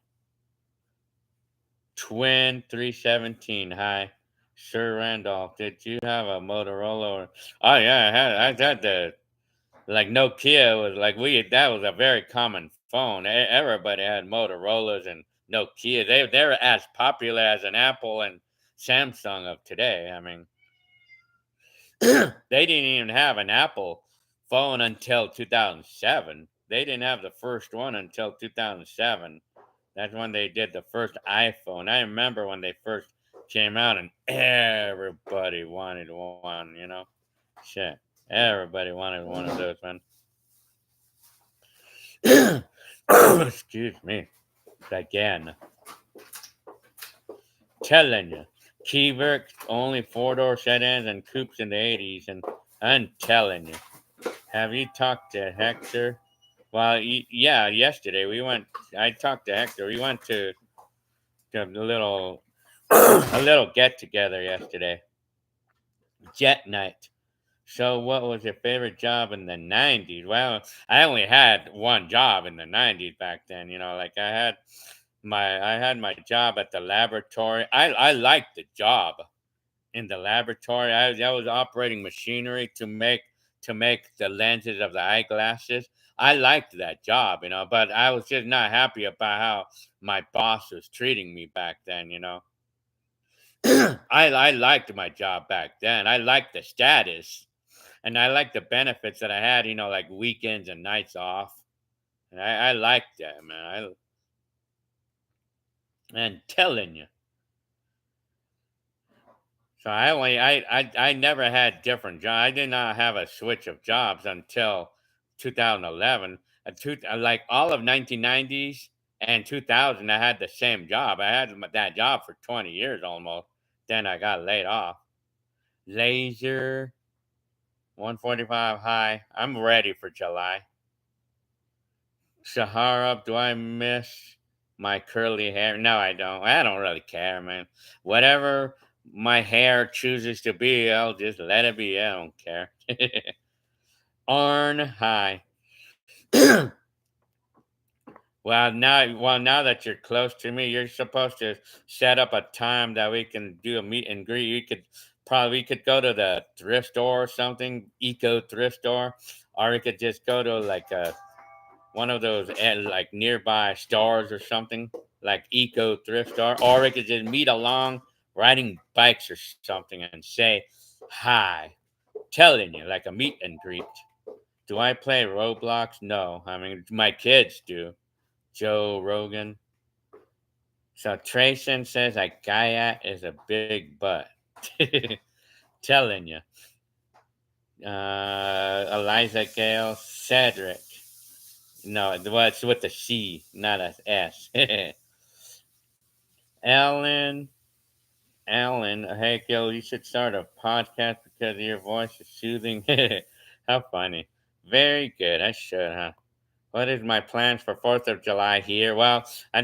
Twin 317. Hi. Sir Randolph, did you have a Motorola or oh yeah, I had the like Nokia was like we that was a very common phone. Everybody had Motorola's and Nokia. They were as popular as an Apple and Samsung of today. I mean, they didn't even have an Apple phone until 2007. They didn't have the first one until 2007. That's when they did the first iPhone. I remember when they first came out and everybody wanted one. Shit. Everybody wanted one of those, man. Excuse me. Again. Telling you. Gilbert, only four-door sedans and coupes in the 80s. And I'm telling you. Have you talked to Hector? Well, yeah, yesterday we went. I talked to Hector. We went to a little a little get together yesterday. Jet night. So, what was your favorite job in the 90s? Well, I only had one job in the 90s back then. Like I had my job at the laboratory. I liked the job in the laboratory. I was operating machinery to make the lenses of the eyeglasses. I liked that job, but I was just not happy about how my boss was treating me back then. I liked my job back then. I liked the status and I liked the benefits that I had, like weekends and nights off. And I liked that, man. And telling you. So I never had different jobs. I did not have a switch of jobs until 2011. Like all of 1990s and 2000, I had the same job. I had that job for 20 years almost. Then I got laid off. Laser 145 high. I'm ready for July. Sahara, do I miss my curly hair? No, I don't. I don't really care, man. Whatever my hair chooses to be, I'll just let it be. I don't care. Arn, hi. Well, now that you're close to me, you're supposed to set up a time that we can do a meet and greet. We could go to the thrift store or something, eco thrift store, or we could just go to like one of those like nearby stores or something, like eco thrift store, or we could just meet along riding bikes or something and say hi, telling you like a meet and greet. Do I play Roblox? No, I mean my kids do. Joe Rogan. So Trayson says that Guyat is a big butt. Telling you. Eliza Gale, Cedric. No, well, it's with a C, not a S. Alan, hey Gil, you should start a podcast because your voice is soothing. How funny. Very good. I should, huh? What is my plans for 4th of July here? Well, I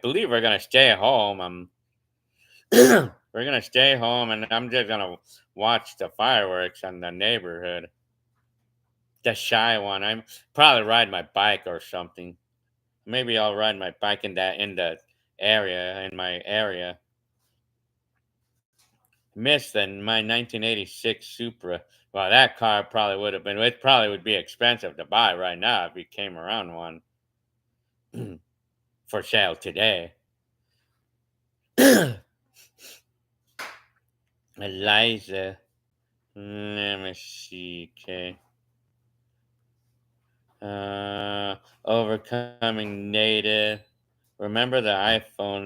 believe we're going to stay home. We're going to stay home and I'm just going to watch the fireworks in the neighborhood. The shy one. I'm probably ride my bike or something. Maybe I'll ride my bike in my area. Miss than my 1986 Supra. Well, that car probably would have been. It probably would be expensive to buy right now if you came around one for sale today. Eliza, let me see. Okay. Overcoming native. Remember the iPhone?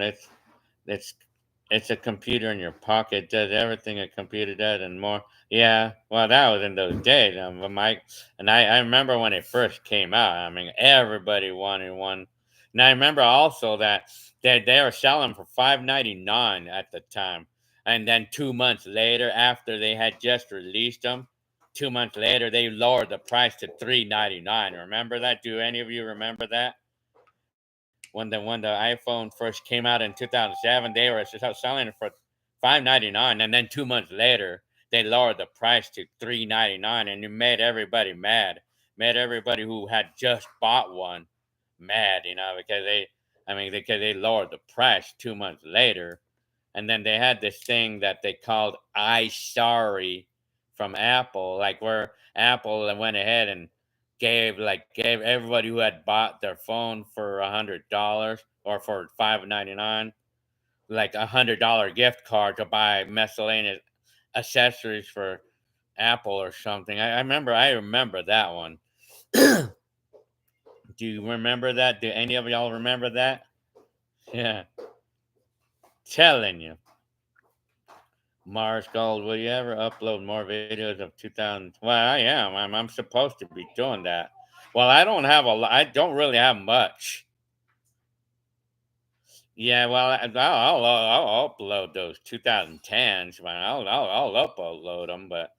It's it's a computer in your pocket. Does everything a computer does and more. Yeah, well, that was in those days. But I remember when it first came out. I mean, everybody wanted one. And I remember also that they were selling for $5.99 at the time. And then 2 months later, after they had just released them, 2 months later they lowered the price to $3.99. Remember that? Do any of you remember that? when the iPhone first came out in 2007, they were selling it for 5.99, and then 2 months later they lowered the price to 3.99, and it made everybody mad. Made everybody who had just bought one mad, because they lowered the price 2 months later, and then they had this thing that they called "I sorry" from Apple, like where Apple went ahead and gave everybody who had bought their phone for $100 or for 5.99 like $100 gift card to buy miscellaneous accessories for Apple or something. I remember that one. Do you remember that? Do any of y'all remember that? Yeah, telling you. Mars Gold, will you ever upload more videos of 2000? Well, I am. I'm supposed to be doing that. Well, I don't have a lot. I don't really have much. Yeah, well, I'll upload those 2010s, man. I'll upload them, but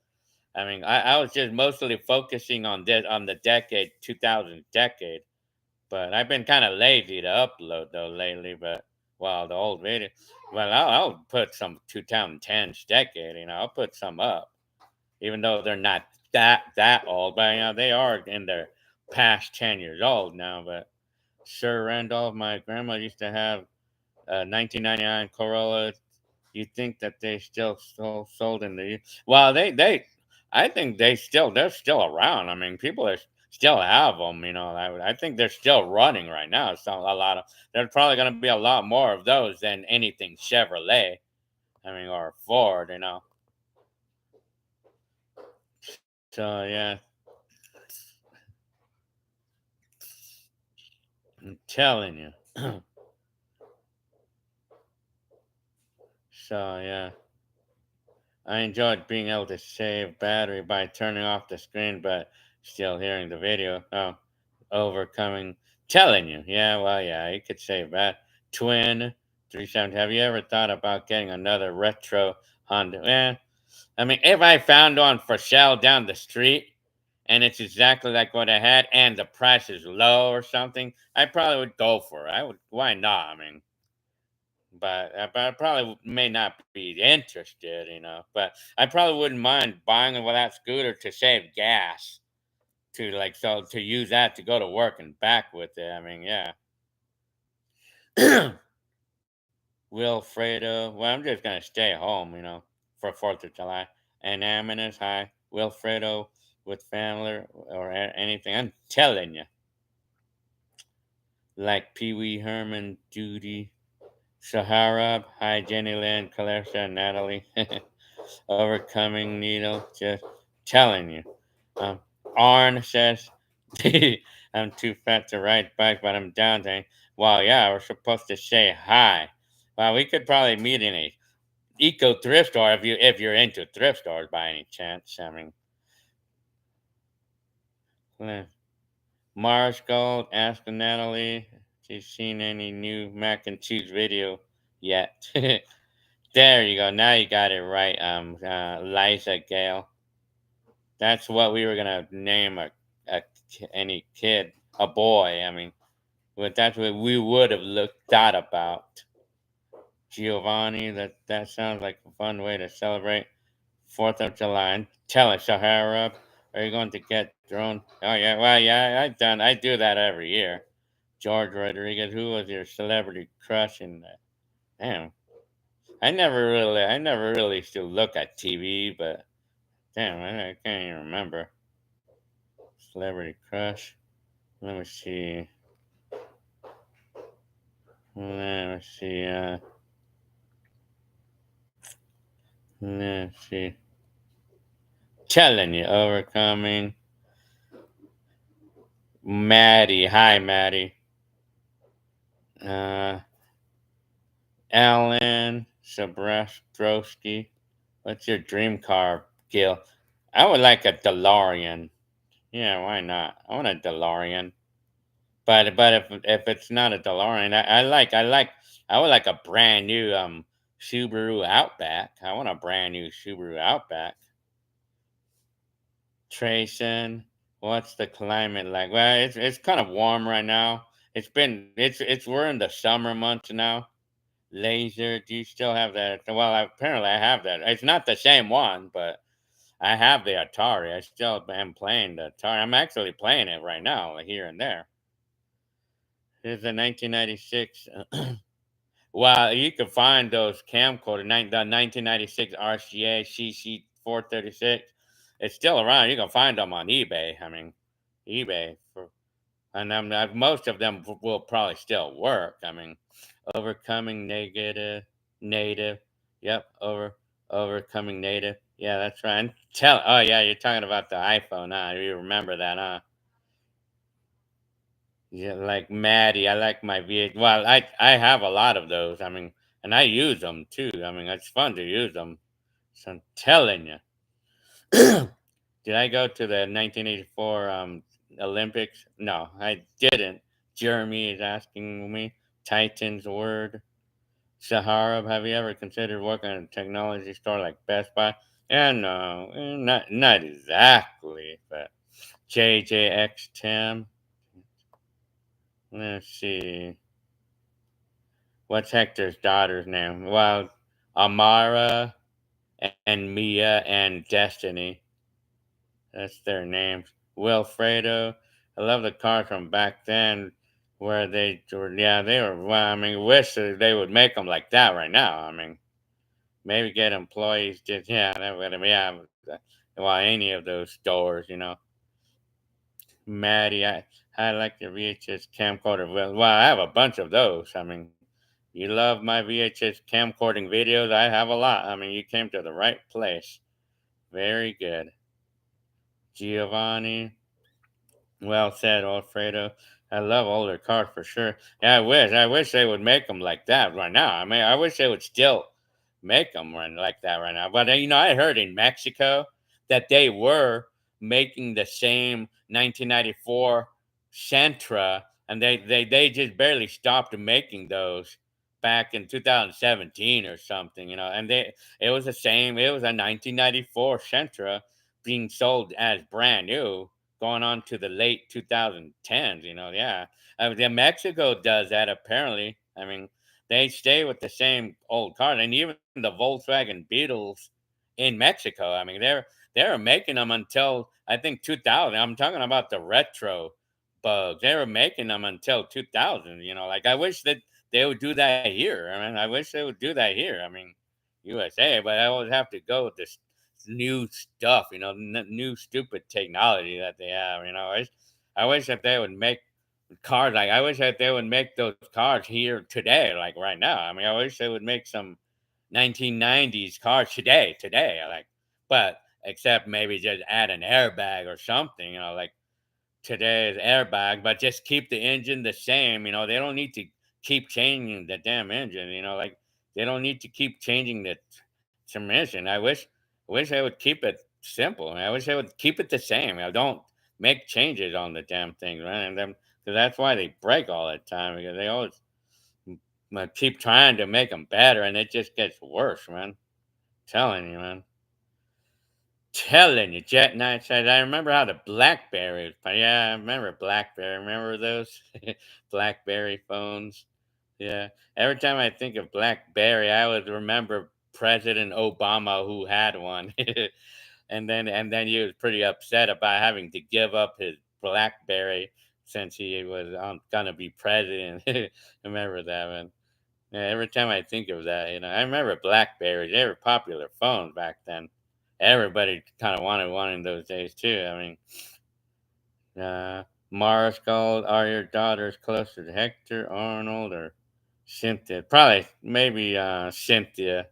I was just mostly focusing on the decade 2000 decade, but I've been kind of lazy to upload though lately. But well, the old video, well, I'll put some 2010s decade. I'll put some up, even though they're not that old, but they are in their past 10 years old now. But Sir Randolph, my grandma used to have 1999 Corolla. You think that they still sold in the well? I think they're still around. People are still have them. I think they're still running right now. So a lot of there's probably going to be a lot more of those than anything Chevrolet. Or Ford. So yeah, I'm telling you. So yeah. I enjoyed being able to save battery by turning off the screen but still hearing the video. Oh, overcoming. Telling you. Yeah, well, yeah, you could save that. Twin 370. Have you ever thought about getting another retro Honda? If I found one for sale down the street and it's exactly like what I had and the price is low or something, I probably would go for it. I would. Why not? But I probably may not be interested, But I probably wouldn't mind buying with that scooter to save gas, to use that to go to work and back with it. Yeah. Wilfredo, well, I'm just gonna stay home, for Fourth of July. And Aminus, hi, Wilfredo, with family or anything. I'm telling you, like Pee Wee Herman, Judy, Sahara, hi, Jenny Lynn, Calessa, Natalie. Overcoming needle, just telling you. Um, Arn says, I'm too fat to ride bike, but I'm down to. Well, yeah, we're supposed to say hi. Well, we could probably meet in a eco thrift store if you're into thrift stores by any chance. Eh, Mars Gold asked Natalie if she's seen any new mac and cheese video yet. There you go. Now you got it right. Liza Gale. That's what we were gonna name any kid, a boy. But that's what we would have thought about. Giovanni, that sounds like a fun way to celebrate Fourth of July. And tell us, Sahara, are you going to get drone? Oh yeah, well yeah, I do that every year. George Rodriguez, who was your celebrity crush in that? Damn, I never really still look at TV, but damn, I can't even remember. Celebrity crush. Let me see. Let me see. Let's see. Telling you, overcoming. Maddie. Hi, Maddie. Uh, Alan Sabrowski. What's your dream car, Gil? I would like a DeLorean. Yeah, why not? I want a DeLorean. But if it's not a DeLorean, I would like a brand new Subaru Outback. I want a brand new Subaru Outback. Trayson, what's the climate like? Well, it's kind of warm right now. it's we're in the summer months now. Laser, do you still have that? Well, apparently I have that. It's not the same one, but I have the Atari. I still am playing the Atari. I'm actually playing it right now, like here and there. It's a 1996. Well, you can find those camcorder, the 1996 RCA CC 436. It's still around. You can find them on eBay. I mean, eBay for, and most of them will probably still work. I mean, overcoming negative, native. Yep, overcoming native. Yeah, that's right. And oh yeah, you're talking about the iPhone, huh? You remember that, huh? Yeah, like Maddie. I like my V8. Well, I have a lot of those. I mean, and I use them too. I mean, it's fun to use them. So I'm telling you. Did I go to the 1984 Olympics? No, I didn't. Jeremy is asking me. Titan's word. Sahara, have you ever considered working at a technology store like Best Buy? Yeah, no, not exactly, but JJX Tim. Let's see. What's Hector's daughter's name? Well, Amara and Mia and Destiny. That's their names. Wilfredo. I love the cars from back then where they were, yeah, they were, well, I mean, wish that they would make them like that right now. I mean, maybe get employees just, yeah, that would, yeah, well, any of those stores, you know. Maddie, I like the VHS camcorder. Well, I have a bunch of those. I mean, you love my VHS camcording videos? I have a lot. I mean, you came to the right place. Very good. Giovanni, well said, Alfredo. I love older cars for sure. Yeah, I wish they would make them like that right now. I mean, I wish they would still make them run like that right now. But you know, I heard in Mexico that they were making the same 1994 Sentra, and they just barely stopped making those back in 2017 or something. You know, and they it was the same. It was a 1994 Sentra being sold as brand new going on to the late 2010s, you know, yeah. Yeah, Mexico does that apparently. I mean, they stay with the same old cars, and even the Volkswagen Beetles in Mexico. I mean, they were making them until I think 2000. I'm talking about the retro bugs. They were making them until 2000. You know, like I wish that they would do that here. I mean, I wish they would do that here. I mean, USA, but I always have to go with this new stuff, you know, new stupid technology that they have. You know, I wish that they would make cars like I wish that they would make those cars here today, like right now. I mean, I wish they would make some 1990s cars today, like, but except maybe just add an airbag or something, you know, like today's airbag, but just keep the engine the same. You know, they don't need to keep changing the damn engine. You know, like they don't need to keep changing the transmission. I wish I would keep it simple. I wish I would keep it the same. I don't make changes on the damn things, right? And then because that's why they break all the time because they always keep trying to make them better, and it just gets worse, man. Telling you, man. Telling you, Jet Knight said, I remember how the Blackberry was. Yeah, I remember Blackberry. Remember those Blackberry phones? Yeah. Every time I think of Blackberry, I always remember President Obama who had one. And then he was pretty upset about having to give up his Blackberry since he was gonna be president. Remember that, man. Yeah, every time I think of that, you know, I remember Blackberries. They were popular phones back then. Everybody kind of wanted one in those days too. I mean, Mars Gold, are your daughters closer to Hector, Arnold, or Cynthia? Probably, maybe Cynthia's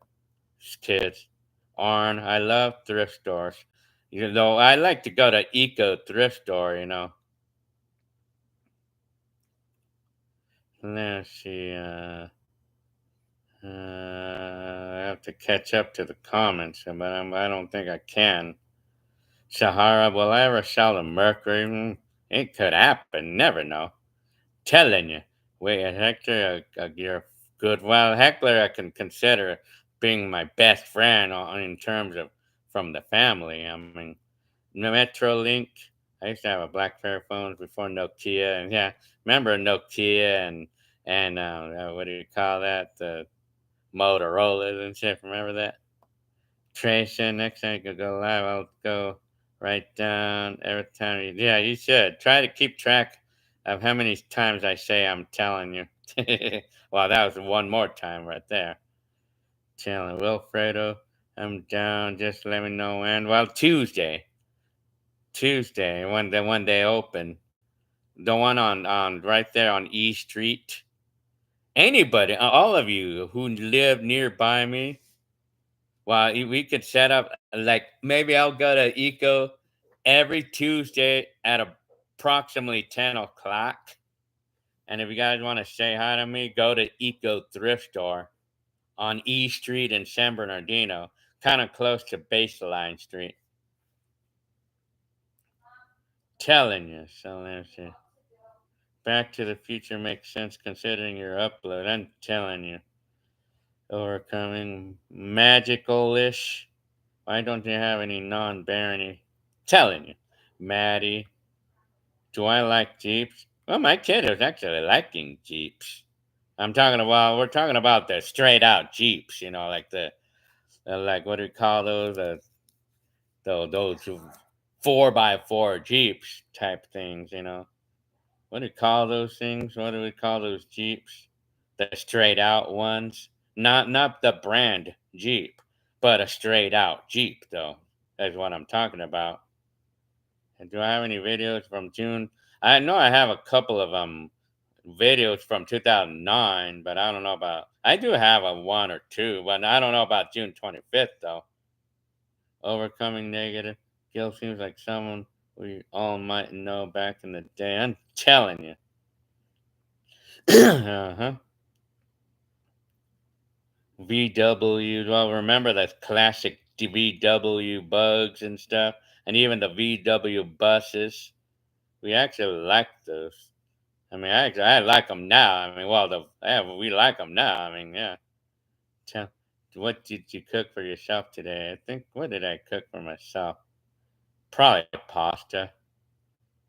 kids. Arn, I love thrift stores. You know, I like to go to Eco Thrift Store. You know, let's see. I have to catch up to the comments, but I don't think I can. Sahara, will I ever sell the Mercury? It could happen. Never know. Telling you. Wait, Hector, you're good. Well, Heckler, I can consider being my best friend in terms of from the family. I mean, Metrolink. I used to have a BlackBerry phones before Nokia, and yeah, remember Nokia and what do you call that? The Motorola's and shit. Remember that? Tracer. Next time you could go live, I'll go write down every time you. Yeah, you should try to keep track of how many times I say I'm telling you. Well, that was one more time right there. Telling Wilfredo, I'm down. Just let me know when. Well, Tuesday, when the one they open, the one on right there on E Street. Anybody, all of you who live nearby me, well, we could set up like maybe I'll go to Eco every Tuesday at approximately 10 o'clock. And if you guys want to say hi to me, go to Eco Thrift Store on E Street in San Bernardino, kind of close to Baseline Street. Telling you, so let's see. Back to the Future makes sense considering your upload. I'm telling you. Overcoming magical-ish. Why don't you have any non-barony? Telling you. Maddie. Do I like Jeeps? Well, my kid is actually liking Jeeps. We're talking about the straight out Jeeps, like like what do you call those? Those 4x4 Jeeps type things. What do you call those things? What do we call those Jeeps? The straight out ones. Not the brand Jeep, but a straight out Jeep though. That's what I'm talking about. And do I have any videos from June? I know I have a couple of videos from 2009, but I don't know about. I do have a one or two, but I don't know about June 25th though. Overcoming negative. Gil seems like someone we all might know back in the day. I'm telling you. Uh-huh. VW. Well, remember that classic VW bugs and stuff, and even the VW buses. We actually like those. I mean, I like them now. I mean, well, we like them now. I mean, yeah. Tell, what did you cook for yourself today? I think, what did I cook for myself? Probably pasta.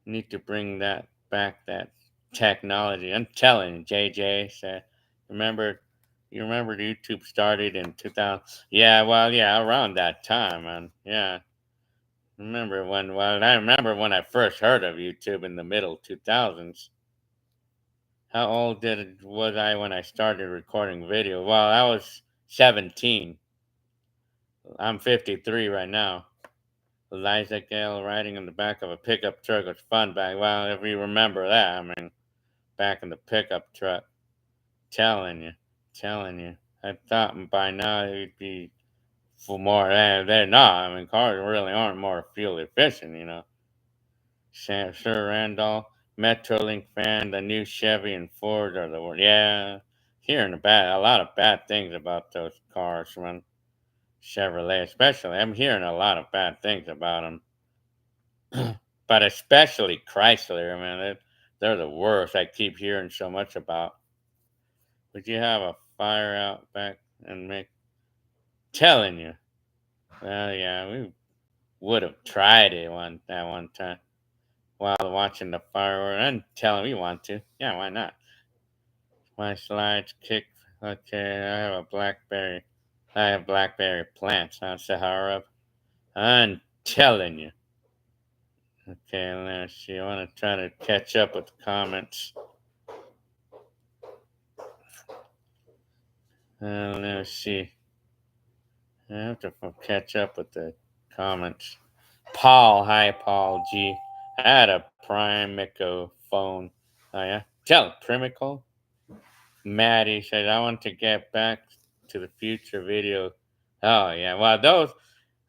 Need to bring that back, that technology. I'm telling you, JJ said, remember, you remember YouTube started in 2000? Yeah, well, yeah, around that time, man. Yeah. I remember when I first heard of YouTube in the middle 2000s. How old was I when I started recording video? Well, I was 17. I'm 53 right now. Eliza Gale riding in the back of a pickup truck was fun back. Well, if you remember that, I mean, back in the pickup truck. Telling you, telling you. I thought by now it'd be for more. They're not. I mean, cars really aren't more fuel efficient. Sir Randolph, Metrolink fan, the new Chevy and Ford are the word. Yeah, hearing a lot of bad things about those cars, man. Chevrolet, especially. I'm hearing a lot of bad things about them, but especially Chrysler. Man, they're the worst. I keep hearing so much about. Would you have a fire out back and make? Telling you. Well, yeah, we would have tried it one time while watching the fireworks. I'm telling we want to. Yeah, why not? My slides kick. Okay, I have blackberry plants on Sahara. I'm telling you. Okay, let's see. I want to try to catch up with the comments. Let's see. I have to catch up with the comments. Paul, hi Paul G. I had a Primico phone. Oh yeah, tell Primico. Maddie says I want to get back to the future video. Oh yeah, well those.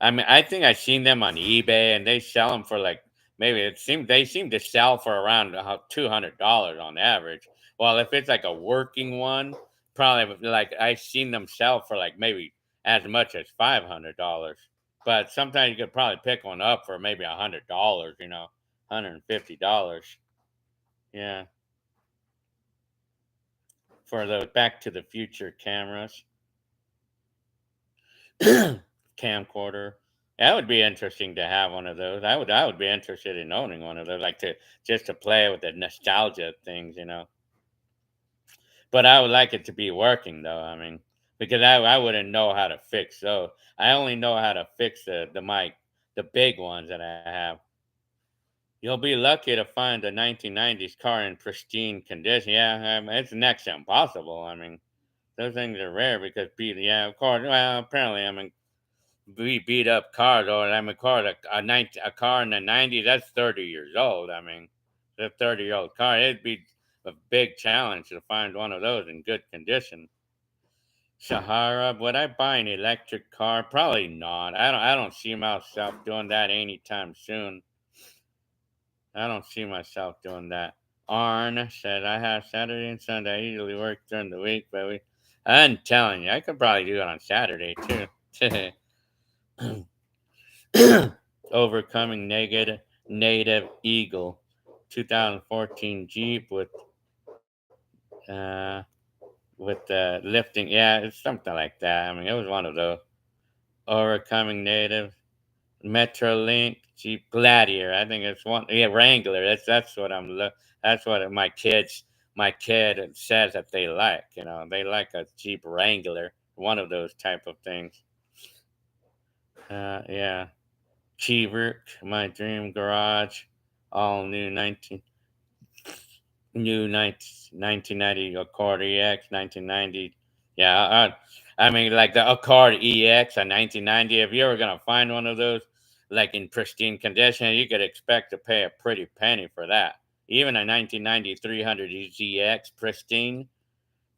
I mean, I think I've seen them on eBay, and they sell them for like maybe they seem to sell for around $200 on average. Well, if it's like a working one, probably like I've seen them sell for like maybe as much as $500. But sometimes you could probably pick one up for maybe $100. $150. Yeah, for the Back to the Future cameras, camcorder. That would be interesting to have one of those. I would be interested in owning one of those, like to just to play with the nostalgia things, you know. But I would like it to be working though. I mean, because I wouldn't know how to fix those. I only know how to fix the mic, the big ones that I have. You'll be lucky to find a 1990s car in pristine condition. Yeah, it's next to impossible. I mean, those things are rare because yeah, of course. Well, apparently, I mean, we beat up cars. Or I mean, a car in the '90s. That's 30 years old. I mean, a 30-year-old car. It'd be a big challenge to find one of those in good condition. Sahara, would I buy an electric car? Probably not. I don't see myself doing that anytime soon. I don't see myself doing that. Arn said I have Saturday and Sunday. I usually work during the week, but I'm telling you, I could probably do it on Saturday too. Overcoming negative native eagle, 2014 Jeep uh lifting. Yeah, it's something like that. I mean, it was one of those. Overcoming native Metrolink Jeep Gladiator. I think it's one. Yeah, Wrangler. That's what that's what my kid says that they like. You know, they like a Jeep Wrangler. One of those type of things. Yeah. Cheever, my dream garage, all new 1990 Accord EX 1990. Yeah, I mean like the Accord EX a 1990. If you ever gonna find one of those like in pristine condition, you could expect to pay a pretty penny for that. Even a 1990 300 ZX pristine,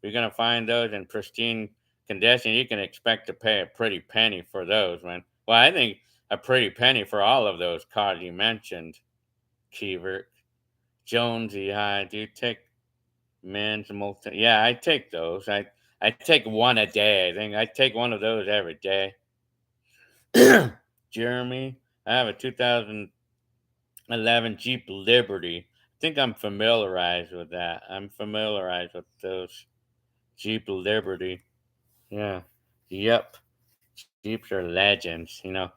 you're gonna find those in pristine condition. You can expect to pay a pretty penny for those, man. Well, I think a pretty penny for all of those cars you mentioned, Keever. Jonesy, hi. Do you take men's multi? Yeah, I take those. I take one a day. I think I take one of those every day. Jeremy, I have a 2011 Jeep Liberty. I think I'm familiarized with that. I'm familiarized with those Jeep Liberty. Yeah. Yep. Jeeps are legends, you know.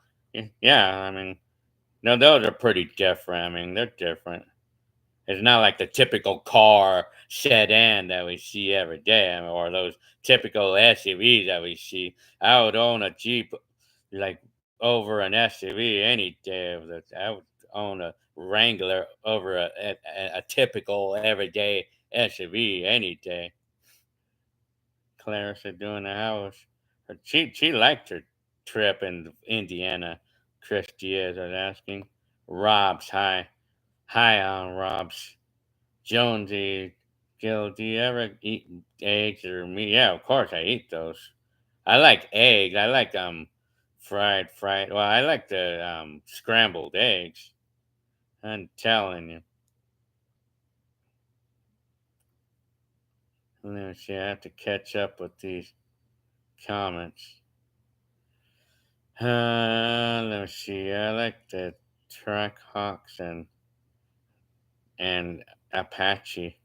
Yeah, I mean, no, those are pretty different. I mean, they're different. It's not like the typical car sedan that we see every day, I mean, or those typical SUVs that we see. I would own a Jeep like over an SUV any day of the. I would own a Wrangler over a typical everyday SUV any day. Clarissa doing the house. She liked her trip in Indiana. Christy is was asking. Rob's hi. Hi on Rob's. Jonesy, Gil, do you ever eat eggs or meat? Yeah, of course I eat those. I like eggs. I like fried. Well, I like the scrambled eggs. I'm telling you. Let me see. I have to catch up with these comments. Let me see. I like the Trackhawks and Apache.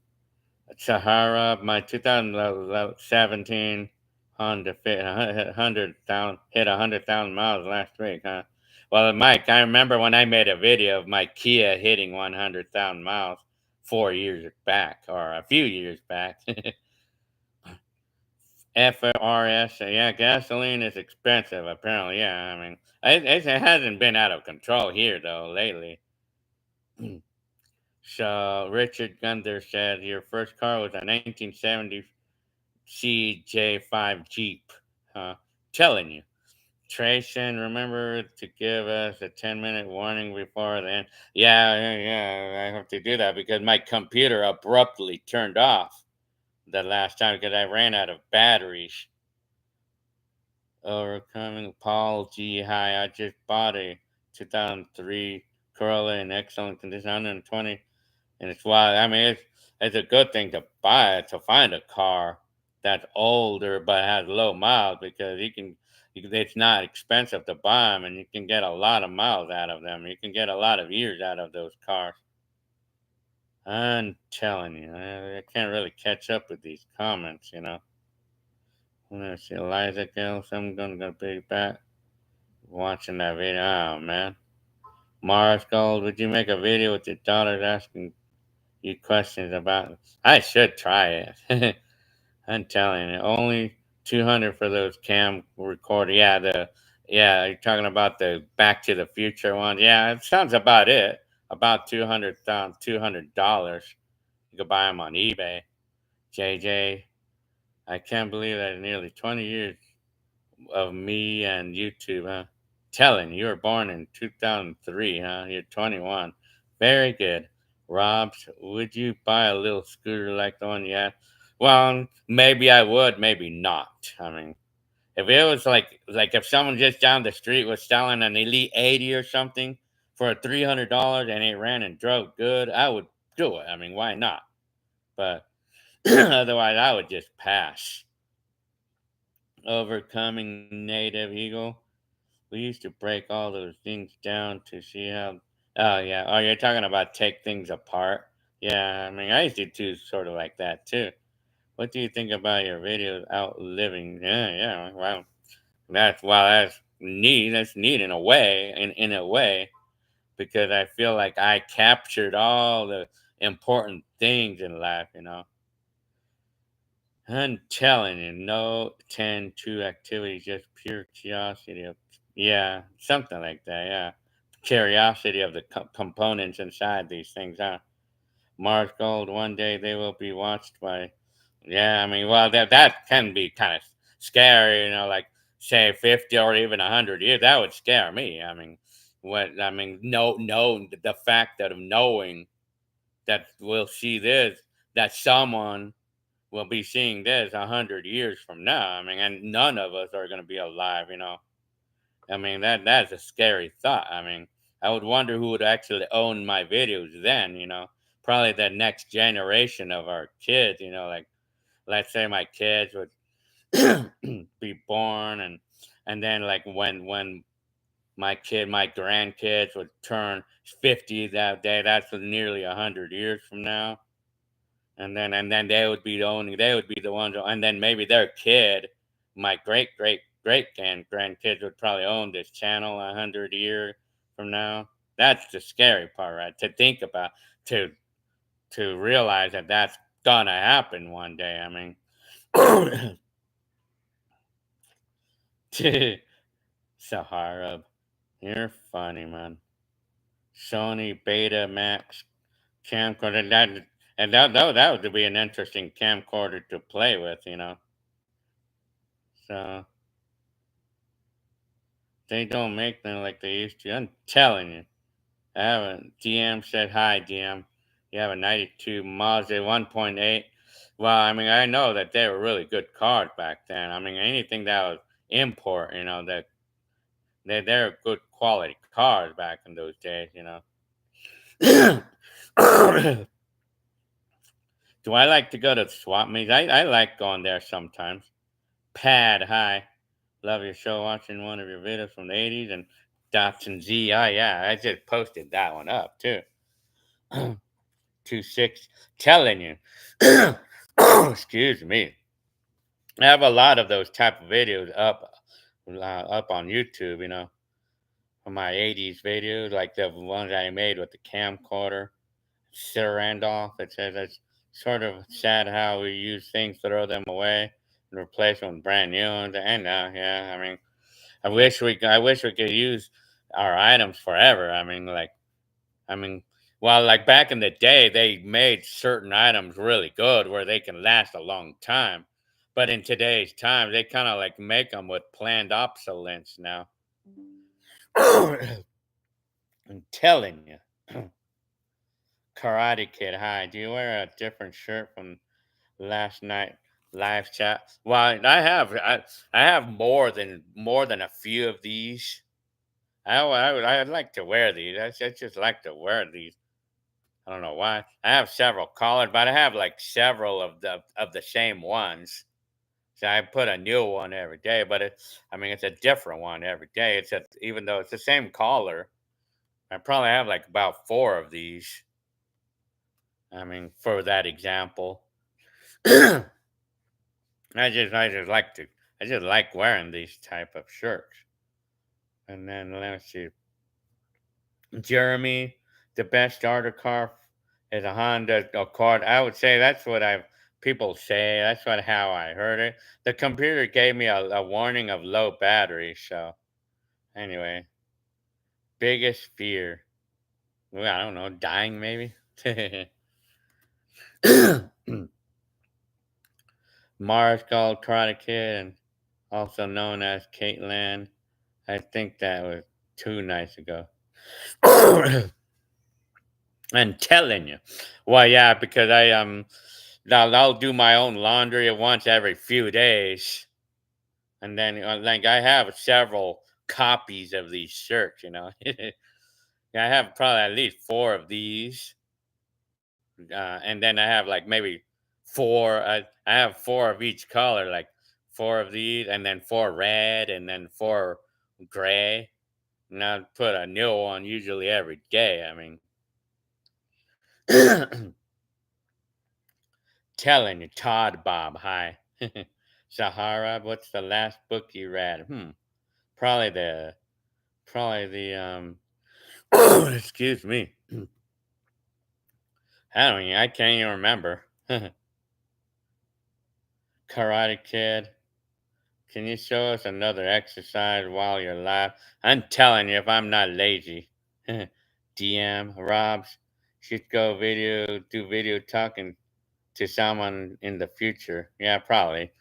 Sahara, my 2017 Honda Fit, 100,000 hit 100,000 miles last week, huh? Well, Mike, I remember when I made a video of my Kia hitting 100,000 miles 4 years back, or a few years back. FRS, yeah, gasoline is expensive, apparently. Yeah, I mean, it hasn't been out of control here, though, lately. So, Richard Gunther said your first car was a 1970 CJ5 Jeep. Telling you. Trayson, remember to give us a 10-minute warning before then. Yeah, I have to do that because my computer abruptly turned off the last time because I ran out of batteries. Overcoming Paul G. Hi, I just bought a 2003 Corolla in excellent condition, 120. And it's why I mean it's a good thing to buy to find a car that's older but has low miles because it's not expensive to buy them and you can get a lot of miles out of them. You can get a lot of years out of those cars. I'm telling you, I can't really catch up with these comments, you know. Let's see, Eliza Gales, I'm gonna be back. watching that video. Oh man, Mars Gold, would you make a video with your daughters asking you questions about? I should try it. I'm telling you, only 200 for those cam recorder. Yeah, you're talking about the Back to the Future one. Yeah, it sounds about it. About $200. You could buy them on eBay. JJ, I can't believe that in nearly 20 years of me and YouTube, huh? Telling you were born in 2003, huh? You're 21. Very good. Robs, would you buy a little scooter like the one you had? Well, maybe I would, maybe not. I mean, if it was like if someone just down the street was selling an Elite 80 or something for $300 and it ran and drove good, I would do it. I mean, why not? But otherwise, I would just pass. Overcoming native eagle. We used to break all those things down to see how. Oh yeah. Oh, you're talking about take things apart. Yeah, I mean, I used to do sort of like that too. What do you think about your videos outliving? Yeah, yeah. That's neat. That's neat in a way. In a way, because I feel like I captured all the important things in life. I'm telling you, no 10-2 activity, just pure curiosity of, yeah, something like that, yeah. Curiosity of the components inside these things, huh? Mars Gold, one day they will be watched by, yeah, I mean, well, that can be kind of scary, like, say, 50 or even 100 years. That would scare me. I mean, no, the fact that of knowing that we'll see this, that someone will be seeing this 100 years from now. I mean, and none of us are going to be alive. I mean, that's a scary thought. I mean, I would wonder who would actually own my videos then. Probably the next generation of our kids. Like let's say my kids would be born, and then like when my grandkids would turn 50 that day. That's nearly 100 years from now, and then they would be the ones, and then maybe their kid, my great grandkids would probably own this channel 100 years from now. That's the scary part, right? To think about, to to realize that that's gonna happen one day. I mean, Sahara, you're funny, man. Sony Beta Max camcorder, that would be an interesting camcorder to play with. So they don't make them like they used to. I'm telling you. I have a DM said hi, DM. You have a 92 Mazda 1.8. Well, I mean, I know that they were really good cars back then. I mean, anything that was import, that they're good quality cars back in those days. Do I like to go to swap meets? I like going there sometimes. Pad, hi. Love your show. Watching one of your videos from the 80s and Datsun Z. Oh, yeah. I just posted that one up, too. 2 6. Telling you. Excuse me. I have a lot of those type of videos up on YouTube, from my 80s videos, like the ones I made with the camcorder. Sir Randolph. It says it's sort of sad how we use things, throw them away, and replace them with brand new ones. And yeah, I mean, I wish we could use our items forever. I mean, well, like back in the day, they made certain items really good where they can last a long time. But in today's time, they kind of like make them with planned obsolescence now. I'm telling you. Karate Kid, hi. Do you wear a different shirt from last night live chat? Well, I have more than a few of these. I'd like to wear these. I just like to wear these. I don't know why. I have several collars, but I have like several of the same ones. So I put a new one every day, but it's a different one every day. Even though it's the same collar, I probably have like about four of these. I mean, for that example, I I just like wearing these type of shirts. And then let's see, Jeremy, the best starter car is a Honda Accord. I would say that's what I people say. That's what how I heard it. The computer gave me a warning of low battery. So anyway, biggest fear. Well, I don't know, dying maybe. Mars called Karate Kid, and also known as Caitlin. I think that was 2 nights ago. I'm telling you. Well, yeah, because I'll do my own laundry once every few days, and then like I have several copies of these shirts. I have probably at least four of these, and then I have like maybe four. I have four of each color, like four of these, and then four red, and then four gray. And I put a new one usually every day. I mean, telling you, Todd Bob, hi. Sahara, what's the last book you read? Probably the excuse me. I can't even remember. Karate Kid. Can you show us another exercise while you're live? I'm telling you, if I'm not lazy. DM Robs should do video talking to someone in the future. Yeah, probably.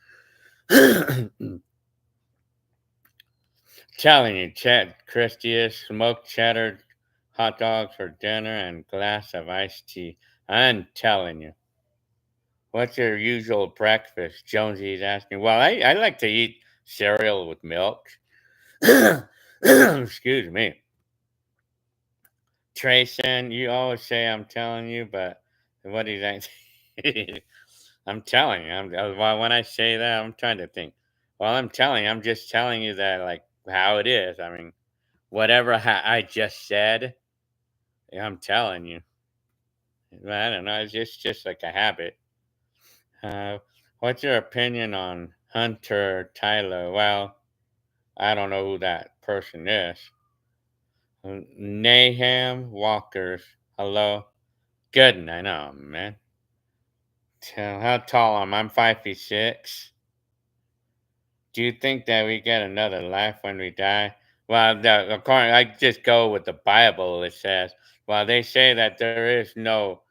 Telling you, Chad Christie smoked cheddar hot dogs for dinner and glass of iced tea. I'm telling you. What's your usual breakfast? Jonesy's asking. Well, I like to eat cereal with milk. Excuse me. Trayson, you always say I'm telling you, but what is that? I'm telling you. Well, when I say that, I'm trying to think. Well, I'm telling you. I'm just telling you that, like, how it is. I mean, whatever I just said, I'm telling you. I don't know. It's just like a habit. Uh, what's your opinion on Hunter Tyler? Well, I don't know who that person is. Naham Walkers. Hello. Good. I know, man. How tall am I? I'm 5 feet 6. Do you think that we get another life when we die? Well, according, I just go with the Bible. It says, well, they say that there is no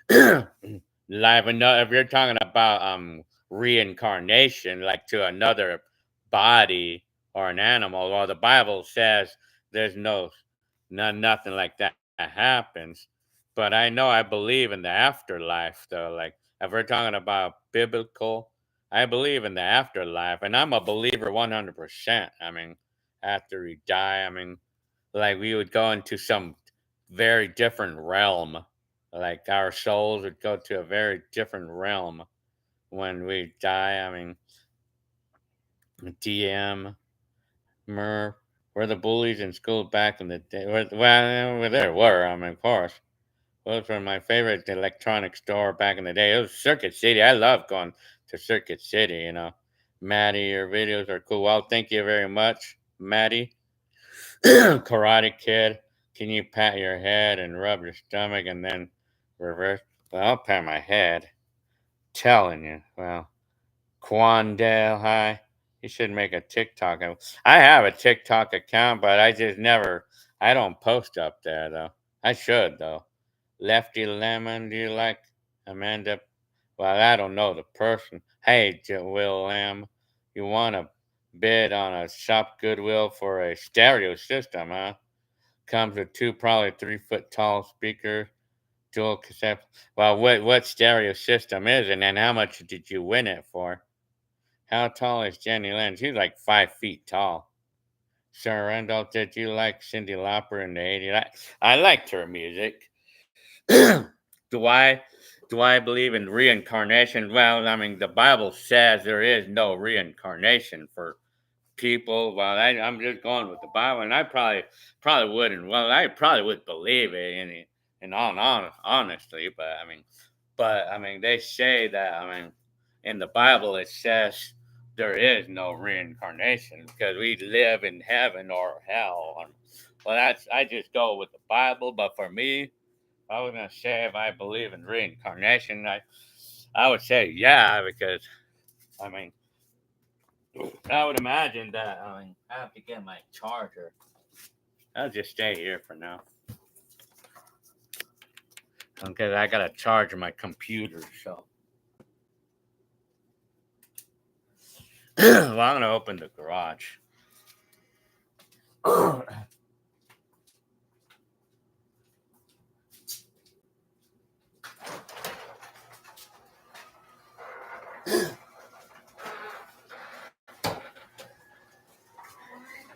life. And no, if you're talking about reincarnation, like to another body or an animal, well, the Bible says there's nothing like that happens. But I believe in the afterlife, though. Like if we're talking about biblical, I believe in the afterlife, and I'm a believer 100%. I mean, after we die, I mean, like we would go into some very different realm. Like our souls would go to a very different realm when we die. I mean, DM, Murph, were the bullies in school back in the day? Well, there were. I mean, of course. Those were my favorite electronic store back in the day. It was Circuit City. I love going to Circuit City. Maddie, your videos are cool. Well, thank you very much, Maddie. Karate Kid, can you pat your head and rub your stomach and then reverse? Well, I'll pat my head. Telling you. Well, Quandale, hi. You should make a TikTok. I have a TikTok account, but I just never, I don't post up there though. I should though. Lefty Lemon, do you like Amanda? Well, I don't know the person. Hey, Will Lamb, you want to bid on a shop Goodwill for a stereo system, huh? Comes with two probably 3 foot tall speakers, dual cassette. Well, what stereo system is it, and then how much did you win it for? How tall is Jenny Lynn? She's like 5 feet tall. Sir Randolph, did you like Cyndi Lauper in the 80s? I liked her music. do I do I believe in reincarnation? Well, I mean the Bible says there is no reincarnation for people. Well, I'm just going with the Bible, and I probably wouldn't. Well, I probably would believe it in all honestly, but I mean they say that I mean in the Bible it says there is no reincarnation because we live in heaven or hell. Well, that's I just go with the Bible. But for me, I was gonna say if I believe in reincarnation, I would say yeah because I mean I would imagine that I have to get my charger. I'll just stay here for now because I gotta charge my computer. So well, I'm gonna open the garage.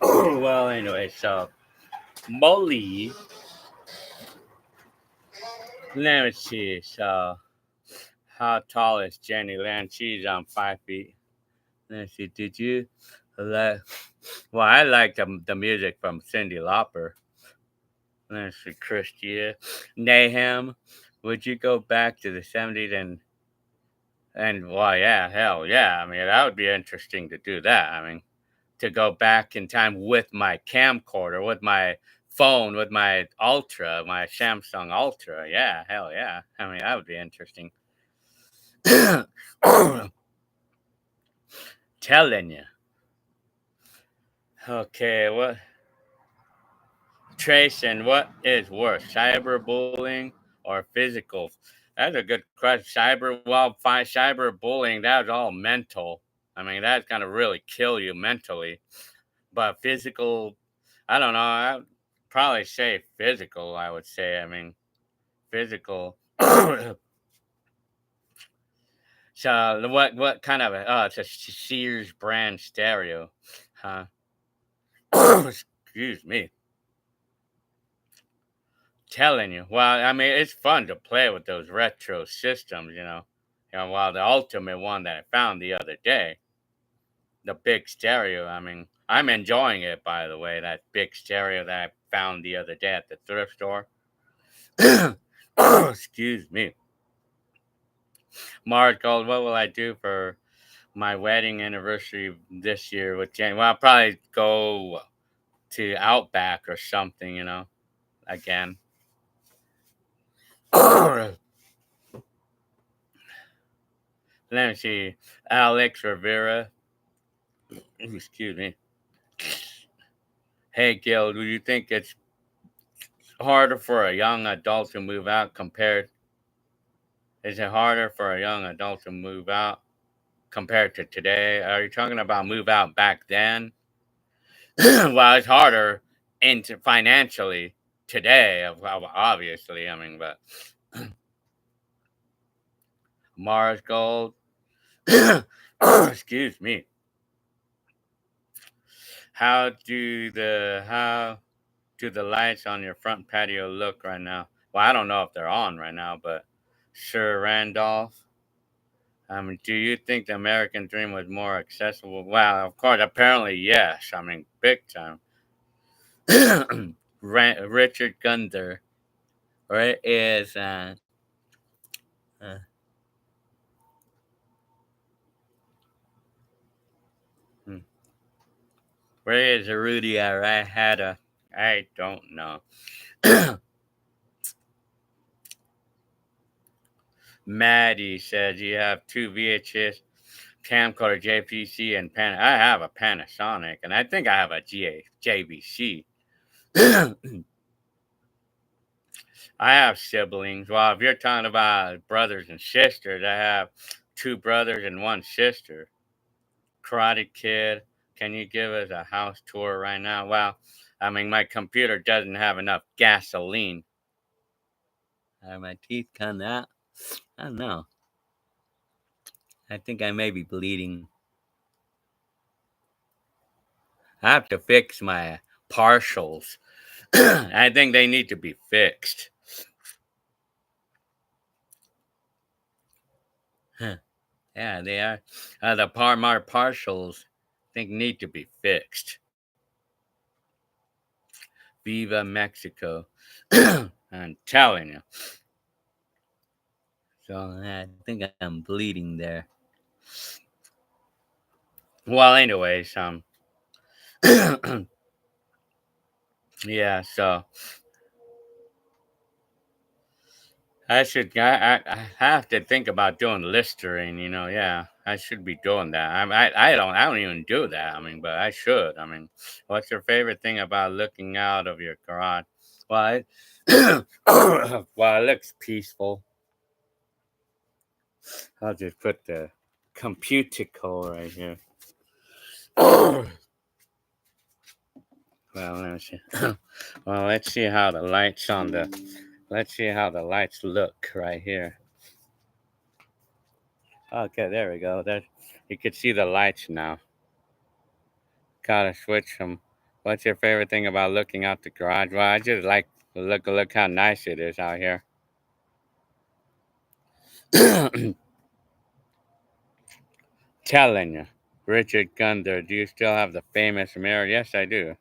Well, anyway, so Molly, let me see. So, how tall is Jenny Land? She's on 5 feet. Let's see. Did you like? Well, I like the music from Cyndi Lauper. Let's see. Christia, Nahum. Would you go back to the '70s and well, yeah, hell yeah. I mean, that would be interesting to do that. I mean, to go back in time with my camcorder, with my phone, with my Ultra, my Samsung Ultra. Yeah, hell yeah. I mean, that would be interesting. Telling you. Okay, what Trace and what is worse, cyberbullying or physical? That's a good question. Cyberbullying, that's all mental. I mean, that's gonna really kill you mentally. But physical, I don't know. I'd probably say physical. I would say. I mean, physical. So what kind of it's a Sears brand stereo, huh? Excuse me. Telling you. Well, I mean, it's fun to play with those retro systems, you know. While the ultimate one that I found the other day, the big stereo. I mean, I'm enjoying it. By the way, that big stereo that I found the other day at the thrift store. Excuse me. Mars Gold, what will I do for my wedding anniversary this year with Jane? Well, I'll probably go to Outback or something, you know, again. Let me see. Alex Rivera. Excuse me. Hey, Gil, do you think it's harder for a young adult to move out compared? Is it harder for a young adult to move out compared to today? Are you talking about move out back then? Well, it's harder into financially today, obviously. I mean, but Mars Gold. Excuse me. How do the lights on your front patio look right now? Well, I don't know if they're on right now, but Sir Randolph. Do you think the American dream was more accessible? Well, of course, apparently yes. I mean, big time. Richard Gunther, where is uh, hmm, where is Rudy? I had a, I don't know. Maddie says you have two VHS camcorder, JPC, and I have a Panasonic, and I think I have a JVC. I have siblings. Well, if you're talking about brothers and sisters, I have two brothers and one sister. Karate Kid, can you give us a house tour right now? Well, I mean, my computer doesn't have enough gasoline. Are my teeth coming out? I don't know. I think I may be bleeding. I have to fix my partials. I think they need to be fixed. Huh. Yeah, they are. My partials, I think, need to be fixed. Viva Mexico. I'm telling you. So I think I'm bleeding there. Well, anyways, yeah. So I have to think about doing Listerine. Yeah, I should be doing that. I don't even do that. I mean, but I should. I mean, what's your favorite thing about looking out of your garage? Well, well, it looks peaceful. I'll just put the computicle right here. Well, let me see. Well, let's see how the lights on the. Let's see how the lights look right here. Okay, there we go. There, you can see the lights now. Gotta switch them. What's your favorite thing about looking out the garage? Well, I just like look how nice it is out here. Telling you, Richard Gunder. Do you still have the famous mirror? Yes, I do.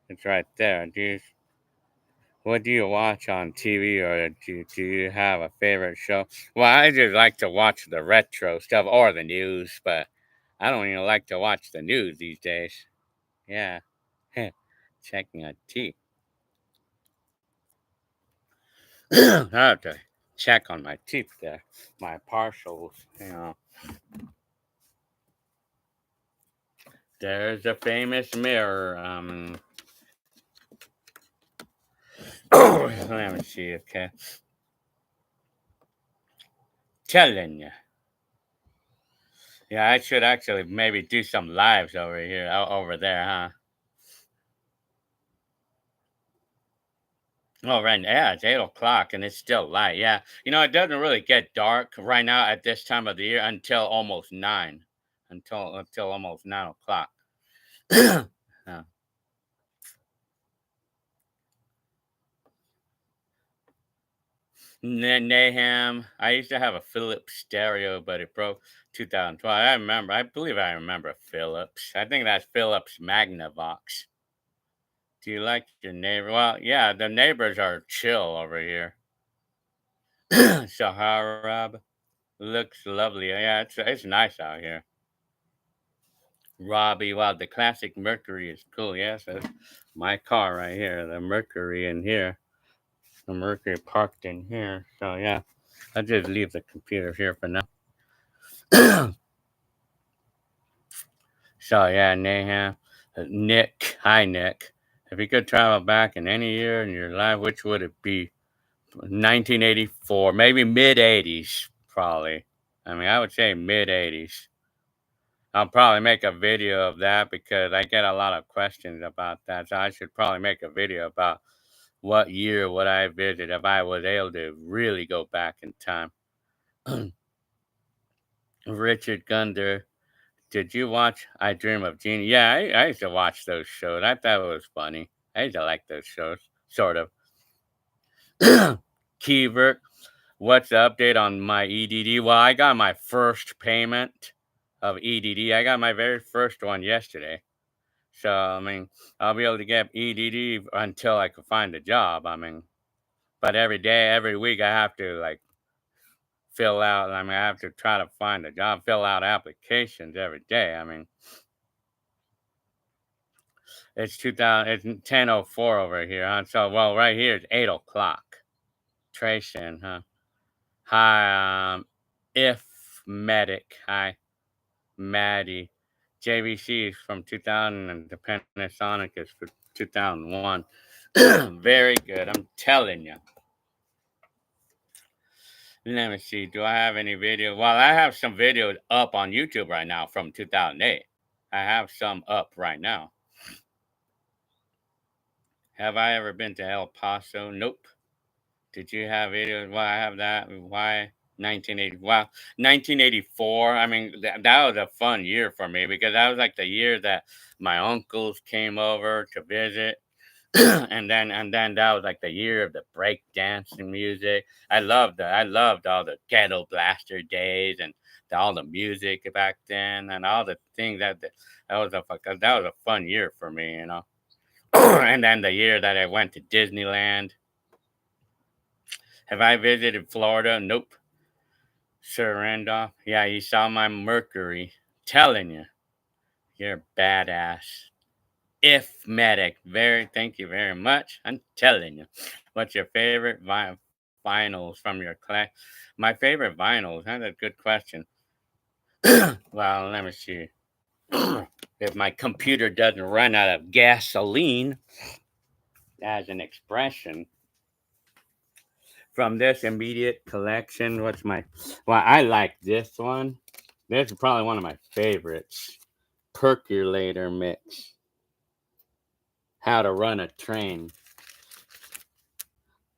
It's right there. What do you watch on TV, or do you have a favorite show? Well, I just like to watch the retro stuff or the news, but I don't even like to watch the news these days. Yeah, checking a tea. I have to check on my teeth there, my partials. There's a famous mirror. Let me see. Okay, telling you. Yeah, I should actually maybe do some lives over here, over there, huh? Oh, right. Yeah, it's 8 o'clock and it's still light. Yeah, it doesn't really get dark right now at this time of the year until almost 9, until almost 9 o'clock. Yeah. Naham. I used to have a Philips stereo, but it broke 2012. I remember. I believe I remember Philips. I think that's Philips Magnavox. Do you like your neighbor? Well, yeah, the neighbors are chill over here. Sahara looks lovely. Yeah, it's nice out here. Robbie, wow, the classic Mercury is cool. Yes, that's my car right here. The Mercury in here. The Mercury parked in here. So yeah, I'll just leave the computer here for now. So yeah, Naham, Nick, hi Nick. If you could travel back in any year in your life, which would it be? 1984, maybe mid 80s, probably. I mean, I would say mid 80s. I'll probably make a video of that because I get a lot of questions about that. So I should probably make a video about what year would I visit if I was able to really go back in time. Richard Gunder, did you watch I Dream of Jeannie? Yeah, I used to watch those shows. I thought it was funny. I used to like those shows, sort of. Gilbert, what's the update on my EDD? Well, I got my first payment of EDD. I got my very first one yesterday. So, I mean, I'll be able to get EDD until I can find a job. I mean, but every day, every week, I have to like fill out. I mean, I have to try to find a job, fill out applications every day. I mean, it's 2000. It's 10:04 over here. Huh? So, well, right here it's 8 o'clock. Tracing, huh? Hi, if medic. Hi, Maddie. JVC is from 2000 and the Panasonic is for 2001. Very good. I'm telling you. Let me see. Do I have any video? Well, I have some videos up on YouTube right now from 2008. I have some up right now. Have I ever been to El Paso? Nope. Did you have videos? Well, I have that. Why 1980? Well, 1984. I mean, that was a fun year for me because that was like the year that my uncles came over to visit. And then that was like the year of the break dancing music. I loved all the ghetto blaster days and all the music back then and all the things that was a fun year for me. And then the year that I went to Disneyland. Have I visited Florida? Nope. Sir Randolph. Yeah, you saw my Mercury. Telling you, you're badass. If medic, very thank you very much. I'm telling you. What's your favorite vinyls from your collection? My favorite vinyls. That's a good question. Well, let me see. If my computer doesn't run out of gasoline, as an expression from this immediate collection, what's my? Well, I like this one. This is probably one of my favorites. Percolator mix. How to run a train.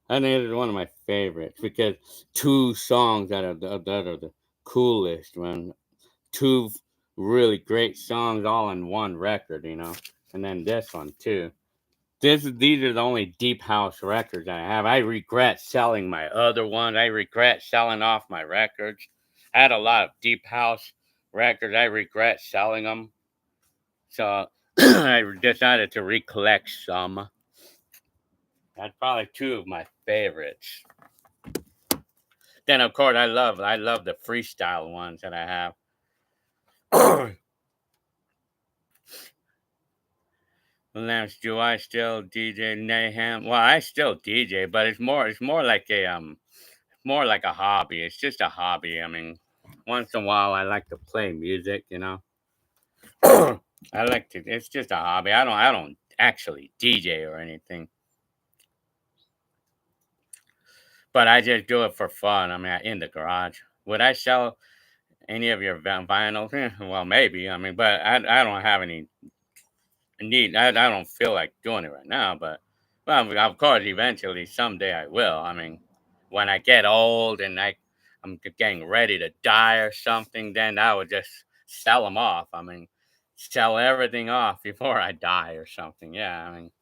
I think it's one of my favorites because two songs that are the coolest, man. Two really great songs all in one record, and then this one too. These are the only deep house records I have. I regret selling my other ones. I regret selling off my records. I had a lot of deep house records. I regret selling them, so I decided to recollect some. That's probably two of my favorites. Then of course I love the freestyle ones that I have. Lance, do I still DJ Naham? Well, I still DJ, but it's more like a hobby. It's just a hobby. I mean, once in a while I like to play music. I like to. It's just a hobby. I don't actually DJ or anything, but I just do it for fun. I mean, in the garage. Would I sell any of your vinyls? Well, maybe. I mean, but I don't have any need. I don't feel like doing it right now, but well, of course, eventually, someday I will. I mean, when I get old and I'm getting ready to die or something, then I would just sell them off. I mean, sell everything off before I die or something. Yeah, I mean,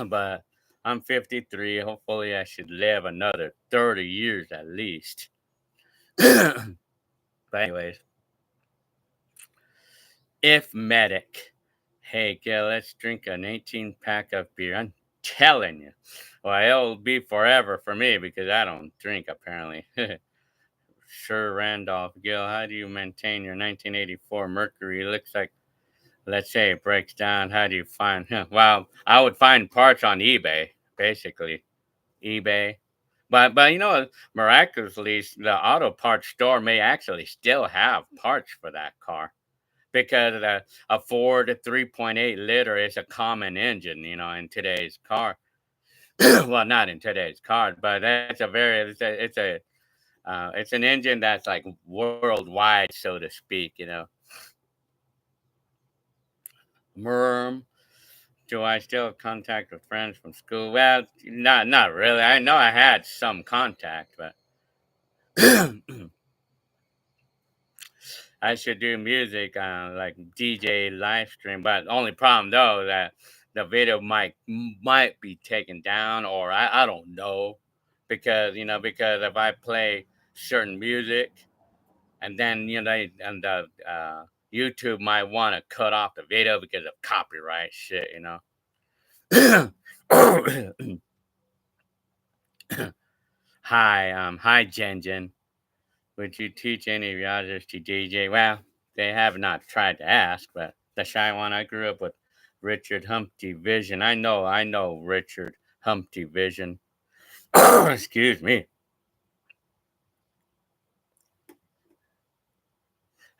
but I'm 53. Hopefully, I should live another 30 years at least. But anyways, if medic. Hey, Gil, let's drink an 18 pack of beer. I'm telling you. Well, it'll be forever for me because I don't drink, apparently. Sure, Randolph. Gil, how do you maintain your 1984 Mercury? It looks like, let's say it breaks down. How do you find? Well, I would find parts on eBay, basically. eBay. But miraculously, the auto parts store may actually still have parts for that car because a Ford 3.8 liter is a common engine, in today's car. Well, not in today's car, but it's an engine that's like worldwide, so to speak. Merm. Do I still have contact with friends from school? Well, not really. I know I had some contact, but I should do music, like DJ live stream. But only problem though that the video might be taken down, or I don't know, because if I play certain music and then and the YouTube might want to cut off the video because of copyright shit. Hi, Jen. Would you teach any of your others to DJ? Well, they have not tried to ask, but the shy one, I grew up with Richard Humpty Vision. I know Richard Humpty Vision. Excuse me.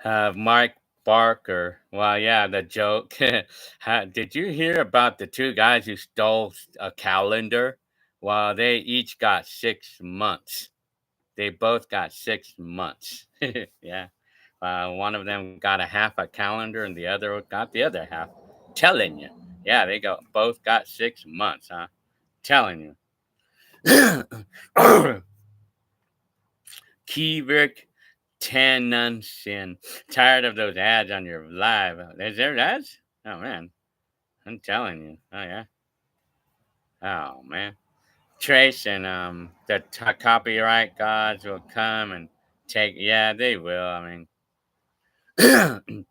Mike Barker. Well, yeah, the joke. Did you hear about the two guys who stole a calendar? Well, they each got 6 months. They both got 6 months. Yeah. One of them got a half a calendar and the other got the other half. Telling you. Yeah, both got 6 months, huh? Telling you. Kivik Tenunsin. Tired of those ads on your live. Is there ads? Oh man. I'm telling you. Oh yeah. Oh man. Trace and the copyright gods will come and take. Yeah, they will. I mean,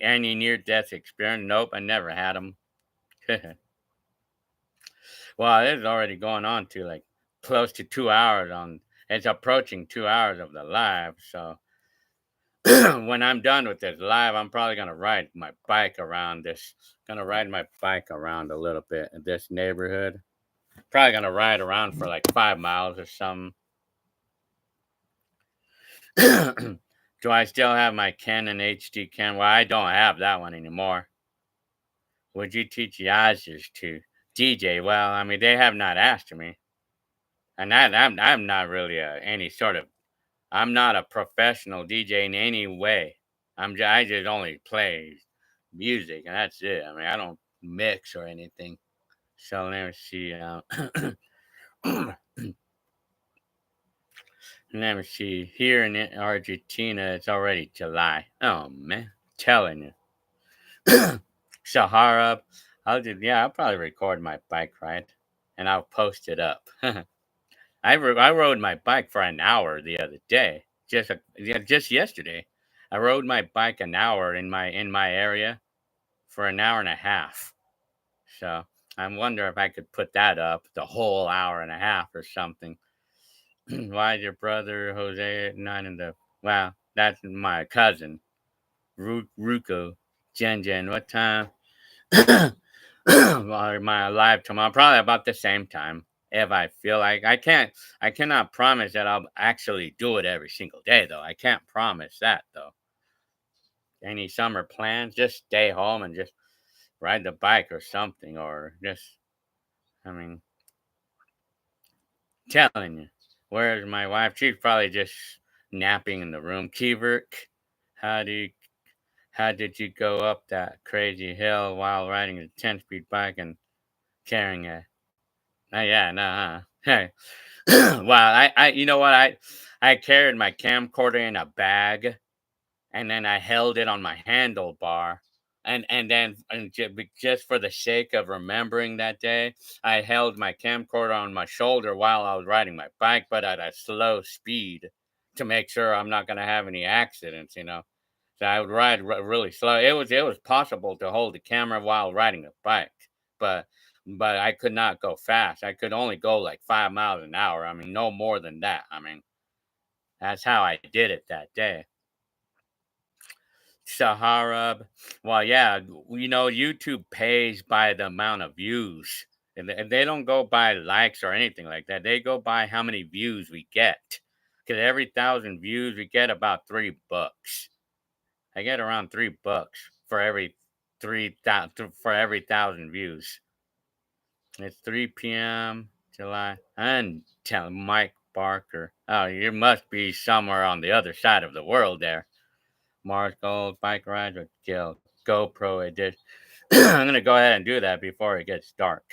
any near death experience? Nope, I never had them. Well, it's already going on to like close to 2 hours on. It's approaching 2 hours of the live. So When I'm done with this live, I'm probably gonna ride my bike around this. Gonna ride my bike around a little bit in this neighborhood. Probably gonna ride around for like 5 miles or something. Do I still have my Canon HD camera? Well, I don't have that one anymore. Would you teach Yazers to DJ? Well, I mean, they have not asked me, and I'm not really any sort of. I'm not a professional DJ in any way. I just only play music, and that's it. I mean, I don't mix or anything. So let me see. Let me see. Here in Argentina, it's already July. Oh man, telling you. Sahara. I'll probably record my bike ride, and I'll post it up. I rode my bike for an hour the other day. Just yesterday. I rode my bike an hour in my area for an hour and a half. So I wonder if I could put that up the whole hour and a half or something. Why is your brother Jose not in the? Wow, that's my cousin Ruko Jen Jen. What time? Am I alive tomorrow? Probably about the same time. If I feel like I cannot promise that I'll actually do it every single day, though. I can't promise that, though. Any summer plans? Just stay home and just ride the bike or something, or just, I mean, telling you. Where's my wife? She's probably just napping in the room. Gilbert, how do you, how did you go up that crazy hill while riding a 10-speed bike and carrying a? Oh yeah, no, huh? Hey, well, you know what? I carried my camcorder in a bag, and then I held it on my handlebar, and just for the sake of remembering that day, I held my camcorder on my shoulder while I was riding my bike, but at a slow speed to make sure I'm not gonna have any accidents. So I would ride really slow. It was possible to hold the camera while riding a bike, but I could not go fast. I could only go like 5 miles an hour. I mean, no more than that. I mean, that's how I did it that day. Sahara. Well, yeah, YouTube pays by the amount of views. And they don't go by likes or anything like that. They go by how many views we get. Because every 1,000 views, we get about $3. I get around $3 for every 3,000 for every 1,000 views. It's 3 p.m. July. And tell Mike Barker. Oh, you must be somewhere on the other side of the world there. Mars Gold bike rides with Gil GoPro edition. I'm gonna go ahead and do that before it gets dark.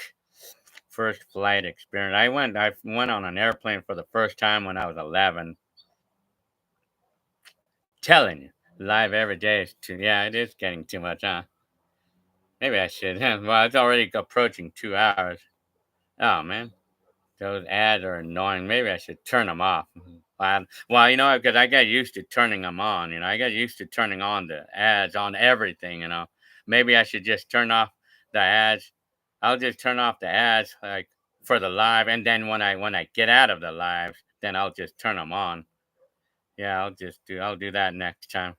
First flight experience. I went on an airplane for the first time when I was 11. Telling you, live every day is too. Yeah, it is getting too much, huh? Maybe I should. Well, it's already approaching 2 hours. Oh man. Those ads are annoying. Maybe I should turn them off. Well, because I got used to turning them on. I got used to turning on the ads on everything. Maybe I should just turn off the ads. I'll just turn off the ads like for the live, and then when I get out of the live, then I'll just turn them on. Yeah, I'll do that next time.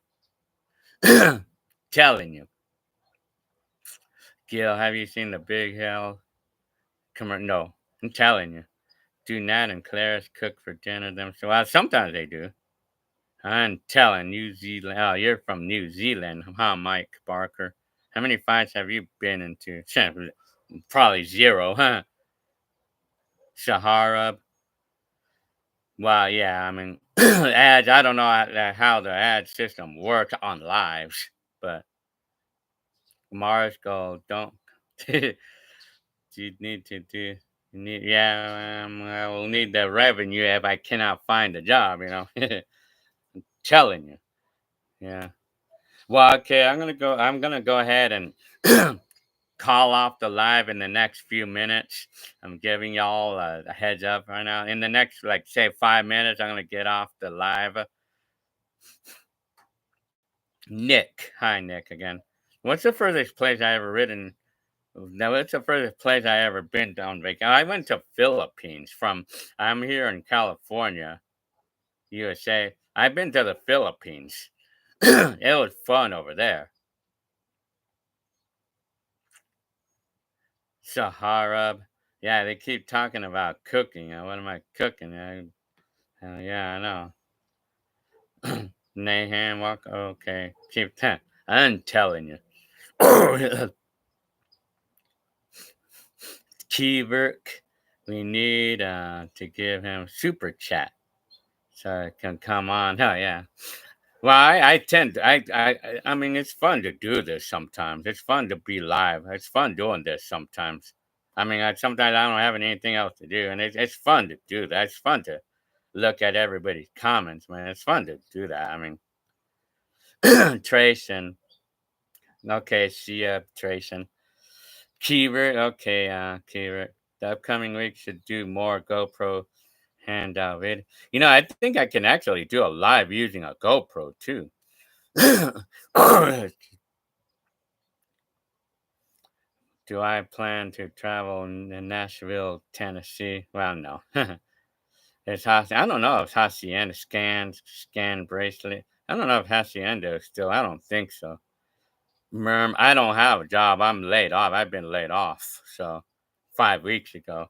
Telling you, Gil, have you seen the Big Hill? No, I'm telling you. Do Nat and Clarice cook for dinner themselves? Well, sometimes they do. I'm telling New Zealand. Oh, you're from New Zealand, huh, Mike Barker? How many fights have you been into? Probably zero, huh? Sahara. Well, yeah, I mean, ads. I don't know how the ad system works on lives, but Mars Gold don't. You need to do. Yeah, I will need the revenue if I cannot find a job. Telling you. Yeah. Well, okay, I'm gonna go ahead and call off the live in the next few minutes. I'm giving y'all a heads up right now. In the next, like, say 5 minutes, I'm gonna get off the live. Nick, hi Nick again. What's the furthest place I ever ridden? Now, what's the furthest place I ever been on vacation? I went to Philippines. I'm here in California, USA. I've been to the Philippines. It was fun over there. Sahara. Yeah, they keep talking about cooking. What am I cooking? Yeah, I know. Naham walk. Okay, keep that. I'm telling you. Gilbert, we need to give him super chat so it can come on. Oh yeah. Well, I tend to, I mean, it's fun to do this sometimes. It's fun to be live. It's fun doing this sometimes. I mean, sometimes I don't have anything else to do, and it's fun to do that. It's fun to look at everybody's comments, man. It's fun to do that. I mean, Trace and okay, see ya, Trace and Keyword. Okay, Keyword. The upcoming week should do more GoPro handout video. I think I can actually do a live using a GoPro too. Do I plan to travel in Nashville, Tennessee? Well, no. It's I don't know if Hacienda scan bracelet. I don't know if Hacienda is still. I don't think so. Merm, I don't have a job. I'm laid off. I've been laid off. So 5 weeks ago.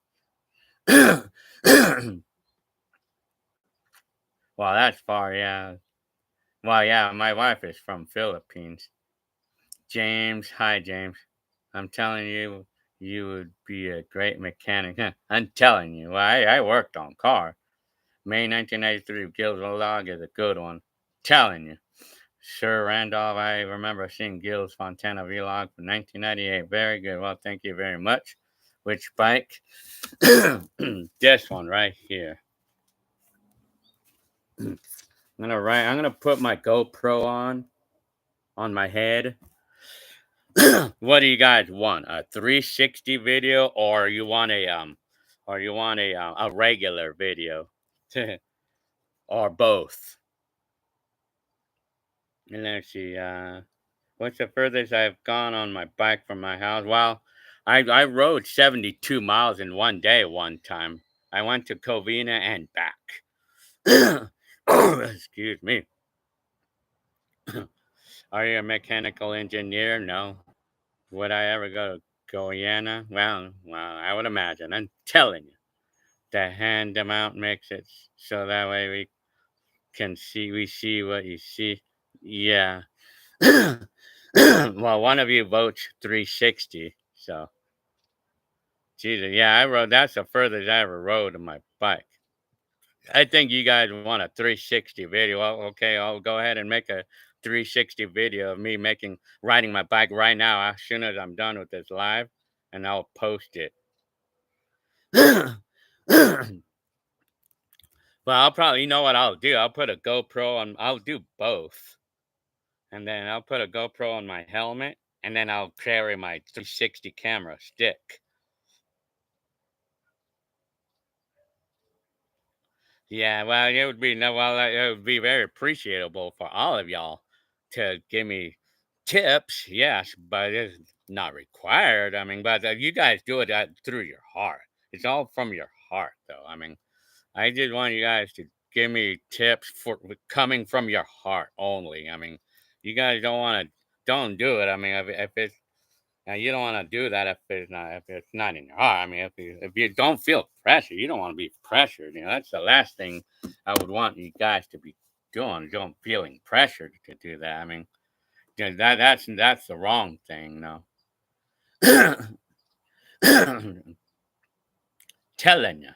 Well, that's far. Yeah. Well, yeah. My wife is from Philippines. James, hi James. I'm telling you, you would be a great mechanic. I'm telling you. Well, I worked on car. May 1993 Gil's log is a good one. Telling you. Sir Randolph, I remember seeing Gil's Fontana vlog from 1998. Very good. Well, thank you very much. Which bike? This one right here. I'm gonna put my GoPro on my head. What do you guys want? A 360 video, or you want a regular video, or both? And let's see. What's the furthest I've gone on my bike from my house? Well, I rode 72 miles in one day one time. I went to Covina and back. Excuse me. Are you a mechanical engineer? No. Would I ever go to Guyana? Well, I would imagine. I'm telling you. The hand amount makes it so that way we see what you see. Yeah. Well, one of you votes 360. So, Jesus, yeah, I rode. That's the furthest I ever rode on my bike. I think you guys want a 360 video. Well, okay, I'll go ahead and make a 360 video of me riding my bike right now as soon as I'm done with this live, and I'll post it. Well, I'll probably, you know what I'll do? I'll put a GoPro on. I'll do both, and then I'll put a GoPro on my helmet, and then I'll carry my 360 camera stick. Yeah, well, it would be no, well, it would be very appreciable for all of y'all to give me tips. Yes, but it's not required. I mean, but you guys do it through your heart. It's all from your heart, though. I mean, I just want you guys to give me tips for coming from your heart only. I mean, you guys don't do it. I mean, if it's now you don't want to do that if it's not in your heart. I mean, if you don't feel pressure, you don't want to be pressured. That's the last thing I would want you guys to be doing. Don't feeling pressured to do that. I mean, that's the wrong thing. No, telling you.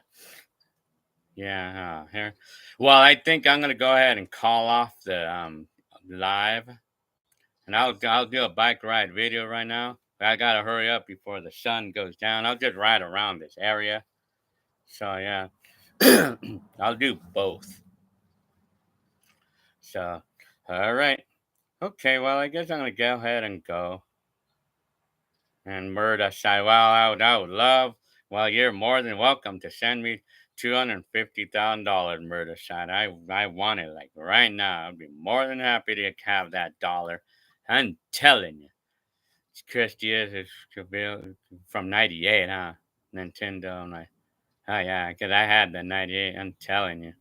Yeah. Here. Well, I think I'm gonna go ahead and call off the live, and I'll do a bike ride video right now. I gotta hurry up before the sun goes down. I'll just ride around this area. So yeah, I'll do both. So, all right, okay. Well, I guess I'm gonna go ahead and go and murder side. Well, I would love. Well, you're more than welcome to send me $250,000 murder side. I want it like right now. I'd be more than happy to have that dollar. I'm telling you, it's Christy is from '98, huh? Nintendo. I'm like, oh yeah, because I had the '98. I'm telling you,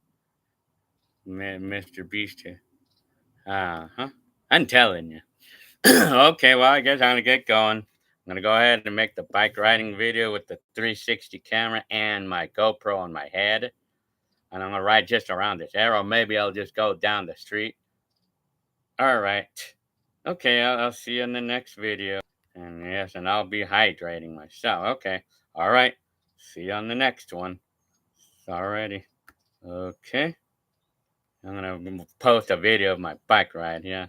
Mr. Beast. Uh huh. I'm telling you. Okay, well, I guess I'm gonna get going. I'm gonna go ahead and make the bike riding video with the 360 camera and my GoPro on my head. And I'm gonna ride just around this arrow. Maybe I'll just go down the street. All right. Okay, I'll see you in the next video. And yes, and I'll be hydrating myself. Okay. All right. See you on the next one. Alrighty. Okay. I'm gonna post a video of my bike ride. Yeah.